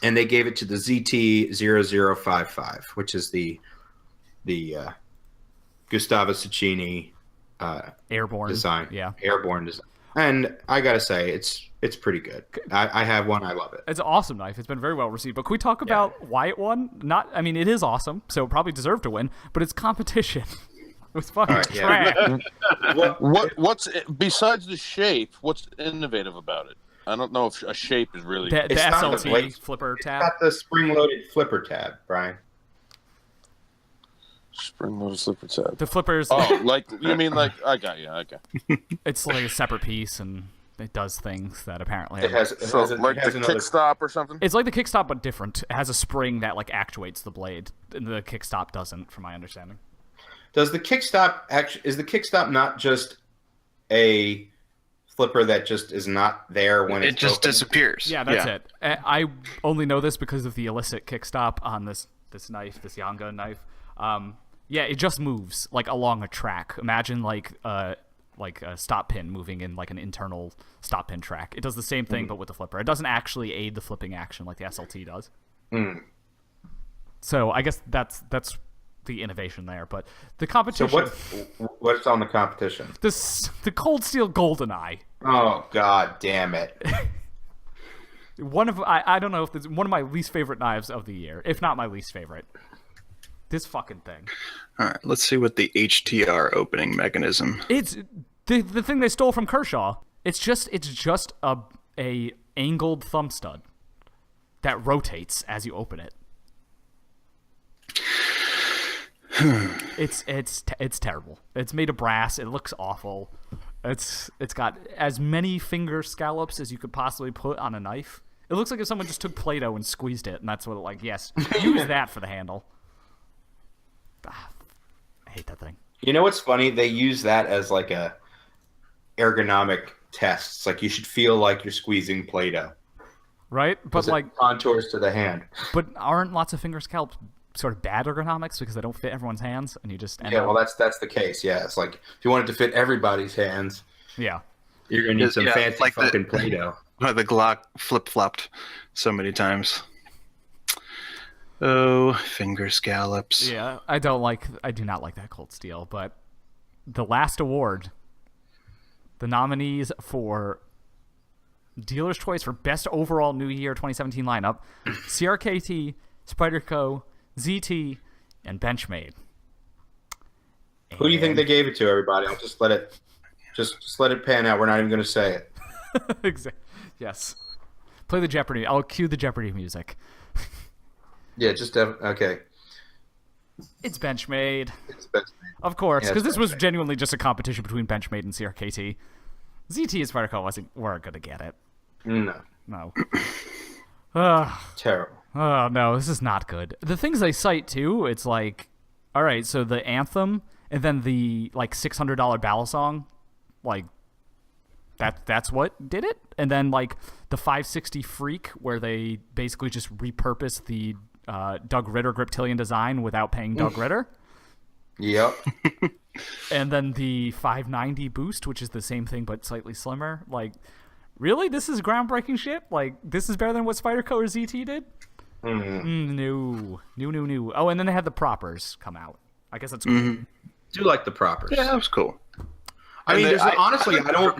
and they gave it to the ZT0055, which is the Gustavo Cecchini airborne design. Yeah, airborne design. And I gotta say, it's pretty good. I have one. I love it. It's an awesome knife. It's been very well received. But can we talk about why it won? I mean, it is awesome, so it probably deserved to win. But it's competition. It was fucking trash. What's besides the shape? What's innovative about it? I don't know if a shape is really. The SLT flipper tab. It's got the spring-loaded flipper tab, Brian. Spring-loaded flipper tab. The flippers. Oh, like you mean like I got you. Okay. It's like a separate piece, and it does things that apparently. Like the kickstop or something. It's like the kickstop, but different. It has a spring that like actuates the blade, and the kickstop doesn't, from my understanding. Does the kickstop is the kickstop not just a flipper that just is not there when it just disappears? Yeah, that's it. I only know this because of the illicit kickstop on this knife, this Yanga knife. Yeah, it just moves like along a track. Imagine like a stop pin moving in like an internal stop pin track. It does the same thing but with the flipper. It doesn't actually aid the flipping action like the SLT does. So I guess that's the innovation there. But the competition. So what's on the competition? The Cold Steel GoldenEye. Oh God damn it! I don't know if it's one of my least favorite knives of the year, if not my least favorite. This fucking thing. All right, let's see what the HTR opening mechanism. It's the thing they stole from Kershaw. It's just a a angled thumb stud that rotates as you open it. It's terrible. It's made of brass. It looks awful. It's got as many finger scallops as you could possibly put on a knife. It looks like if someone just took Play-Doh and squeezed it, and that's what it like. Yes, use that for the handle. I hate that thing. You know what's funny? They use that as like a ergonomic test. It's like you should feel like you're squeezing Play-Doh. Right? But like contours to the hand. But aren't lots of finger scallops sort of bad ergonomics because they don't fit everyone's hands and you just end up... well that's the case. Yeah, it's like if you want it to fit everybody's hands, yeah, you're gonna need some fancy like fucking Play-Doh. The Glock flip-flopped so many times. Oh, finger scallops. Yeah, I do not like that Cold Steel, but the last award, the nominees for Dealer's Choice for Best Overall New Year 2017 lineup, CRKT, Spyderco, ZT, and Benchmade. Who do you think they gave it to, everybody? I'll just let it pan out. We're not even going to say it. Exactly. Yes. Play the Jeopardy. I'll cue the Jeopardy music. Yeah, just okay. It's Benchmade. It's Benchmade. Of course, because this was genuinely just a competition between Benchmade and CRKT. ZT and Spyderco weren't going to get it. No. Terrible. Oh, no, this is not good. The things they cite, too, it's like, all right, so the anthem and then the, like, $600 ballad song, like, that's what did it? And then, like, the 560 Freak, where they basically just repurposed the Doug Ritter Griptilian design without paying Doug Ritter. Yep. And then the 590 Boost, which is the same thing but slightly slimmer. Like, really? This is groundbreaking shit? Like, this is better than what Spyderco or ZT did? No. Oh, and then they had the proppers come out. I guess that's cool. Mm-hmm. Do like the proppers. Yeah, that was cool. I mean, honestly, I don't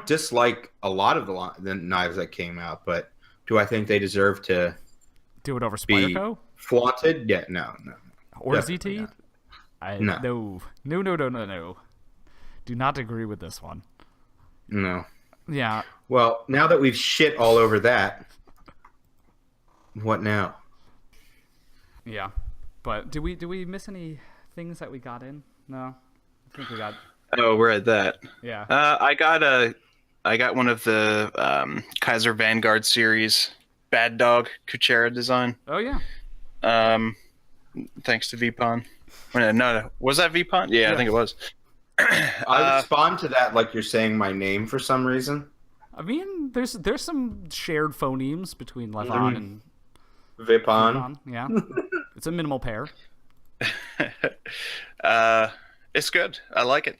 dislike a lot of the knives that came out, but do I think they deserve to do it over Spyderco? Flaunted? Yeah, no. Or ZT? No. Do not agree with this one. No. Yeah. Well, now that we've shit all over that, what now? Yeah. But do we miss any things that we got in? No. I think we got... Oh, we're at that. Yeah. I got one of the Kizer Vanguard series Bad Dog Kuchera design. Oh yeah. Thanks to Vipon. No, was that Vipon? Yeah, I think it was. I respond to that like you're saying my name for some reason. I mean, there's some shared phonemes between Levon and Vipon. Yeah, it's a minimal pair. It's good. I like it.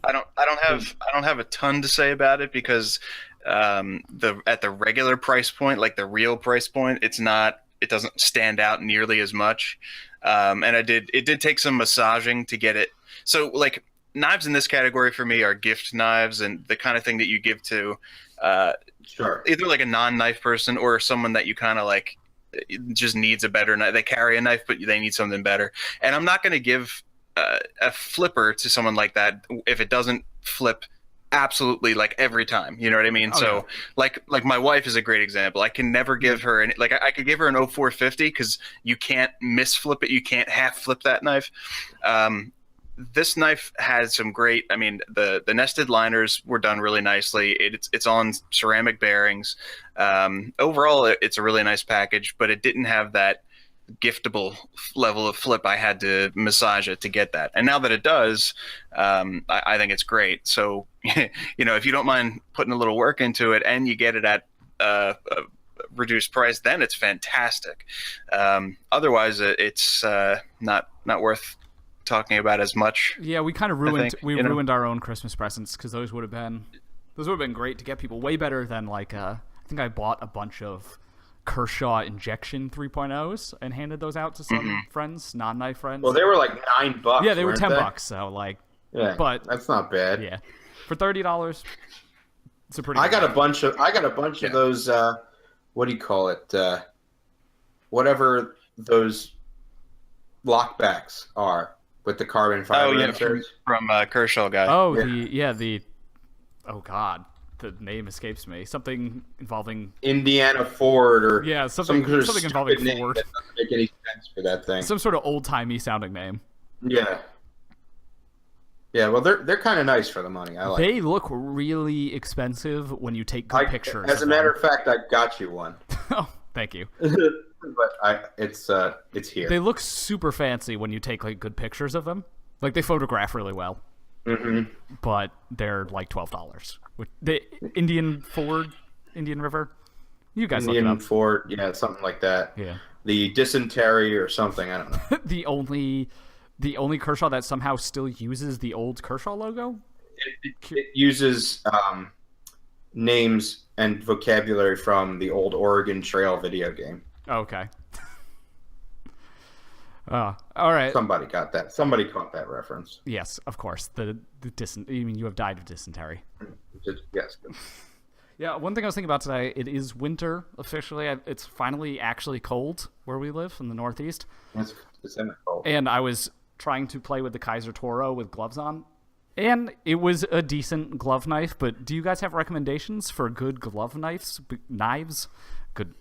I don't have a ton to say about it because at the regular price point, like the real price point, it doesn't stand out nearly as much. And it did take some massaging to get it. So like knives in this category for me are gift knives and the kind of thing that you give to either like a non-knife person or someone that you kind of like just needs a better knife. They carry a knife, but they need something better. And I'm not going to give a flipper to someone like that if it doesn't flip absolutely like every time, you know what I mean? So like my wife is a great example. I can never give her I could give her an 0450 because you can't misflip it, you can't half flip that knife. This knife has some great, I mean, the nested liners were done really nicely. It's on ceramic bearings. Overall it's a really nice package, but it didn't have that giftable level of flip. I had to massage it to get that, and now that it does, I think it's great. So you know, if you don't mind putting a little work into it and you get it at a reduced price, then it's fantastic. Otherwise it's not worth talking about as much. Yeah, we kind of ruined our own Christmas presents because those would have been great to get people. Way better than like I think I bought a bunch of Kershaw Injection 3.0s and handed those out to some friends, non-knife friends. Well, they were like $9. Yeah, they were $10. So like, yeah, but that's not bad. Yeah, for $30, it's a pretty. I got a bunch of those. What do you call it? Whatever those lockbacks are with the carbon fiber. Oh yeah, from Kershaw guy. Oh yeah. the Oh God, the name escapes me. Something involving Indiana Ford or something involving Ford. That doesn't make any sense for that thing. Some sort of old timey sounding name. Yeah. Yeah, well, they're kind of nice for the money. I like. They look really expensive when you take good pictures. As a matter of fact, I got you one. Oh, thank you. But it's here. They look super fancy when you take like good pictures of them. Like they photograph really well. Mm-hmm. But they're like $12. The Indian River. You guys look it up. Ford, yeah, something like that. Yeah. The dysentery or something. I don't know. The only Kershaw that somehow still uses the old Kershaw logo? It uses names and vocabulary from the old Oregon Trail video game. Okay. All right. Somebody got that. Somebody caught that reference. Yes, of course. You have died of dysentery. Yes. Yeah, one thing I was thinking about today, it is winter officially. It's finally actually cold where we live in the Northeast. It's cold. And I was trying to play with the Kizer Toro with gloves on. And it was a decent glove knife, but do you guys have recommendations for good glove knives? Good.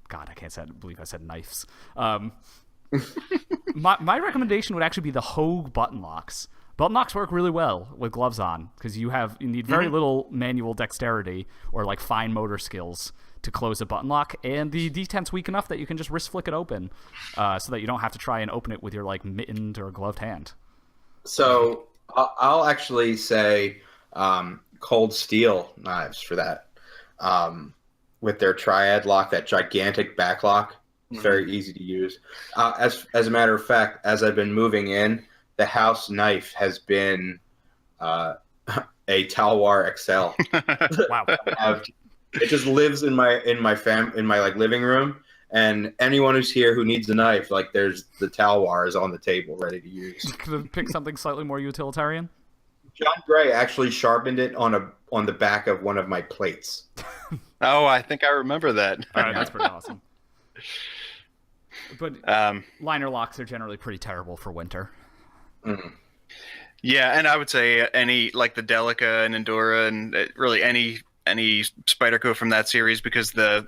God, I can't believe I said knives. My recommendation would actually be the Hogue button locks. Button locks work really well with gloves on because you need very little manual dexterity or like fine motor skills to close a button lock, and the detent's weak enough that you can just wrist flick it open, so that you don't have to try and open it with your like mittened or gloved hand. So I'll actually say Cold Steel knives for that, with their triad lock, that gigantic back lock. It's very easy to use. As a matter of fact, as I've been moving in, the house knife has been a Talwar XL. Wow. It just lives in my like living room, and anyone who's here who needs a knife, like there's the Talwar is on the table ready to use. Could have picked something slightly more utilitarian. John Gray actually sharpened it on the back of one of my plates. Oh, I think I remember that. All right, that's pretty awesome. But liner locks are generally pretty terrible for winter. Mm. Yeah, and I would say any like the Delica and Endura and really any Spyderco from that series, because the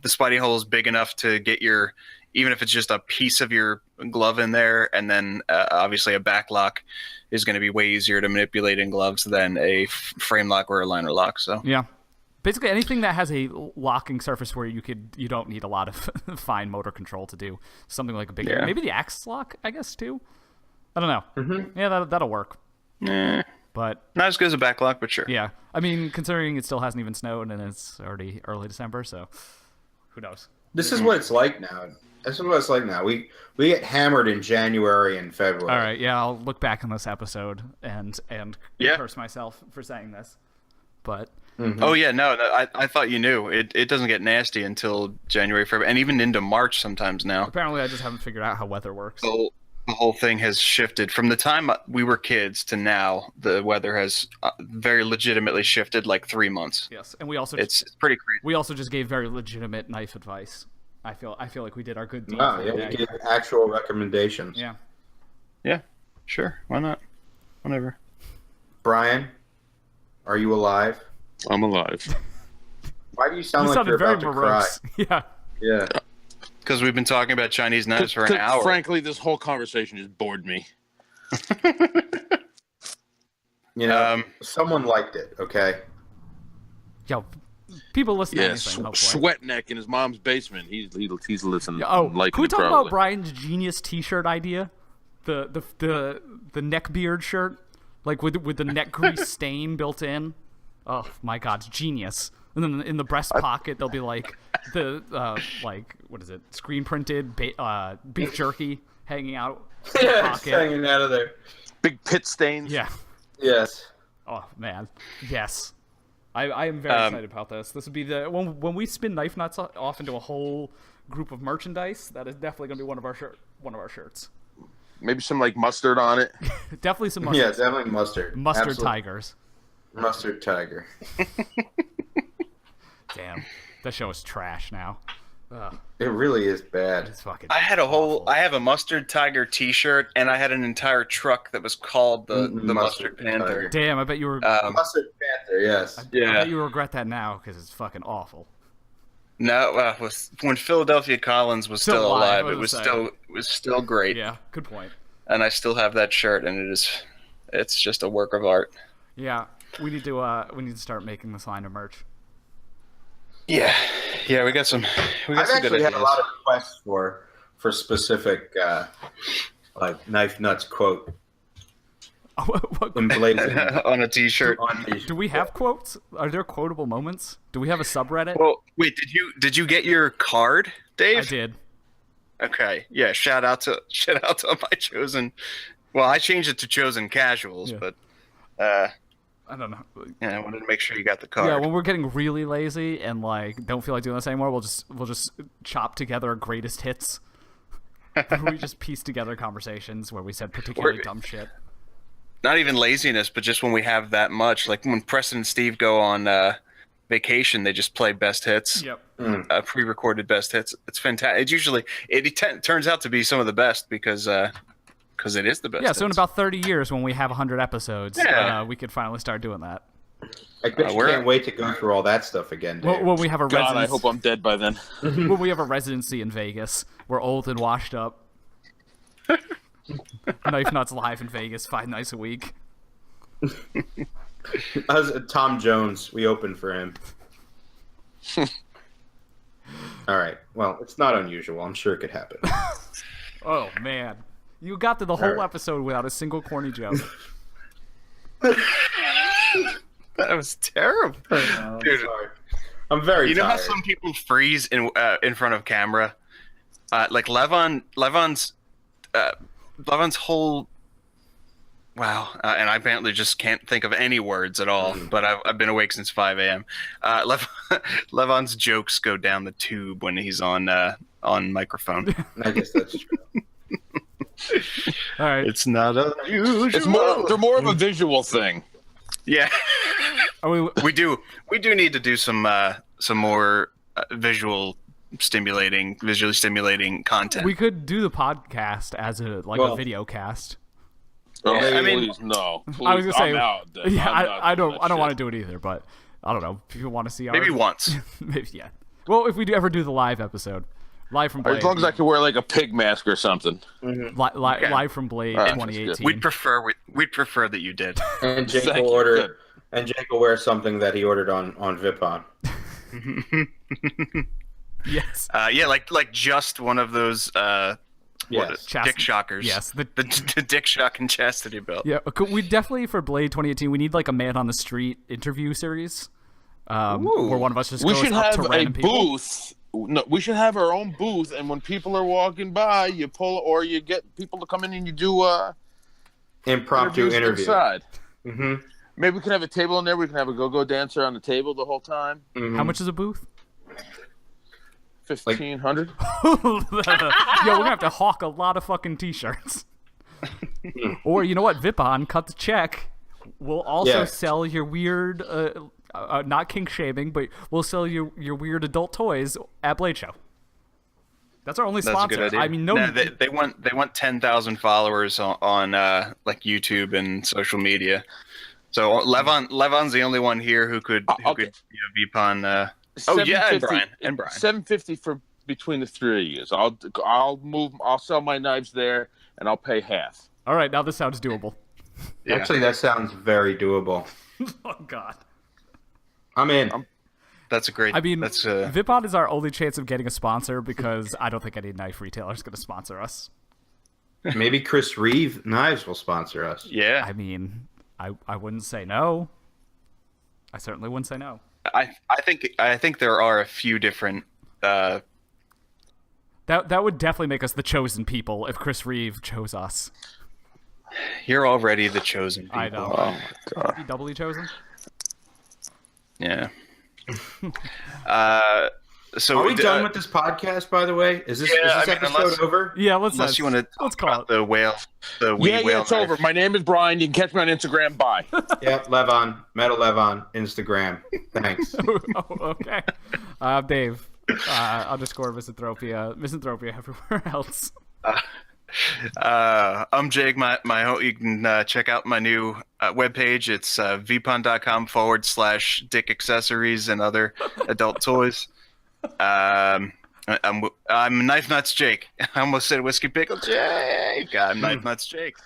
spidey hole is big enough to get even if it's just a piece of your glove in there, and then obviously a back lock is going to be way easier to manipulate in gloves than a frame lock or a liner lock. So yeah. Basically, anything that has a locking surface where you don't need a lot of fine motor control to do something like a big, maybe the axe lock, I guess too. I don't know. Mm-hmm. Yeah, that'll work. But not as good as a back lock, but sure. Yeah, I mean, considering it still hasn't even snowed and it's already early December, so who knows? This is what it's like now. We get hammered in January and February. All right, yeah, I'll look back on this episode and curse myself for saying this, but. Mm-hmm. Oh yeah, no, I thought you knew. It doesn't get nasty until January, February, and even into March sometimes now. Apparently, I just haven't figured out how weather works. The whole thing has shifted from the time we were kids to now. The weather has very legitimately shifted like 3 months. Yes, and it's pretty crazy. We also just gave very legitimate knife advice. I feel like we did our good deed. Oh yeah, we gave actual recommendations. Yeah. Yeah, sure. Why not? Whatever. Brian, are you alive? I'm alive. Why do you sound like you're about to cry? Yeah. Yeah. Because we've been talking about Chinese knives for an hour. Frankly, this whole conversation just bored me. Someone liked it, okay? Yo, people listen to anything, Sweat neck in his mom's basement. He's listening. Can we talk about Brian's genius T-shirt idea? The neck beard shirt, like with the neck grease stain built in. Oh my God, it's genius! And then in the breast pocket, there'll be like what is it? Screen printed beef jerky hanging out. Yeah, it's hanging out of there. Big pit stains. Yeah. Yes. Oh man, yes. I am very excited about this. This would be when we spin knife nuts off into a whole group of merchandise. That is definitely going to be one of our shirts. Maybe some like mustard on it. Definitely some mustard. Yeah, definitely mustard. Mustard Absolutely. tigers. Mustard tiger. Damn, that show is trash now. It really is bad. It's fucking. I have a Mustard Tiger T-shirt, and I had an entire truck that was called the Mustard Panther. Tiger. Damn, I bet you were. Mustard Panther, yes. I bet you regret that now because it's fucking awful. No, when Philadelphia Collins was still alive, it was still great. Yeah, good point. And I still have that shirt, and it's just a work of art. Yeah, we need to start making this line of merch. Yeah, we got some. I've actually had a lot of requests for specific like knife nuts quote emblazoned on a T-shirt. Do we have quotes? Are there quotable moments? Do we have a subreddit? Well, wait. Did you get your card, Dave? I did. Okay. Yeah. Shout out to my chosen. Well, I changed it to chosen casuals, but I don't know. yeah, I wanted to make sure you got the card. Yeah, when we're getting really lazy and like don't feel like doing this anymore, we'll just chop together greatest hits. We just piece together conversations where we said particularly dumb shit. Not even laziness, but just when we have that much, like when Preston and Steve go on vacation, they just play best hits. Yep. Pre-recorded best hits. It's fantastic. It turns out to be some of the best because it is the best. Yeah, so in about 30 years, when we have 100 episodes, we could finally start doing that. I can't wait to go through all that stuff again, Dave. When we have a God, I hope I'm dead by then. When we have a residency in Vegas, we're old and washed up. Knife Nuts live in Vegas 5 nights a week. Tom Jones, we opened for him. All right. Well, it's not unusual. I'm sure it could happen. Oh man, you got through the whole episode without a single corny joke. That was terrible. Dude, sorry. I'm very tired. You know how some people freeze in front of camera? Like Levon's whole... Wow. And I apparently just can't think of any words at all, but I've been awake since 5 a.m. Levon's jokes go down the tube when he's on microphone. I guess that's true. All right. It's not unusual. They're more of a visual thing. Yeah. We do need to do some more visually stimulating content. We could do the podcast as a video cast. Oh, I mean, please, no. Please, I was gonna say, I'm out. yeah, I don't want want to do it either, but I don't know if you want to see our maybe once. maybe yeah. Well, if we ever do the live episode, live from Blade, as long as I can wear like a pig mask or something. Live from Blade 2018. We'd prefer that you did. And Jake will wear something that he ordered on Vipon. Yes. Yeah, like just one of those dick shockers. Yes, the dick shock and chastity belt. Yeah, we definitely for Blade 2018 we need like a man on the street interview series. Where one of us just goes up to random people. Booth. No, we should have our own booth, and when people are walking by, you pull or you get people to come in and you do impromptu interview. Inside. Mm-hmm. Maybe we can have a table in there. We can have a go-go dancer on the table the whole time. Mm-hmm. How much is a booth? 1,500. Yo, we're gonna have to hawk a lot of fucking t-shirts. Or you know what, Vipon, cut the check. We'll also sell your weird, not kink shaming, but we'll sell your weird adult toys at Blade Show. That's our only sponsor. That's a good idea. I mean, they want 10,000 followers on like YouTube and social media. So Levon's the only one here who could Vipon. Oh yeah, and Brian. 750 for between the three of you. I'll sell my knives there, and I'll pay half. All right, now this sounds doable. Yeah. Actually, that sounds very doable. Oh God, I'm in. That's a great. I mean, that's Vipon is our only chance of getting a sponsor because I don't think any knife retailer is going to sponsor us. Maybe Chris Reeve Knives will sponsor us. Yeah. I mean, I wouldn't say no. I certainly wouldn't say no. I think there are a few different. That would definitely make us the chosen people if Chris Reeve chose us. You're already the chosen people. I know. Oh my God. Be doubly chosen. Yeah. So are we done with this podcast? By the way, is this episode over? Yeah, unless you want to let's call it the whale. Yeah, it's over. My name is Brian. You can catch me on Instagram. Bye. Yep, Levon, Metal Levon, Instagram. Thanks. Oh, okay. Dave, Underscore misanthropia everywhere else. I'm Jake. You can check out my new webpage. It's vipon.com/dick accessories and other adult toys. I'm Knife Nuts Jake. I almost said Whiskey Pickle Jake. I'm Knife Nuts Jake.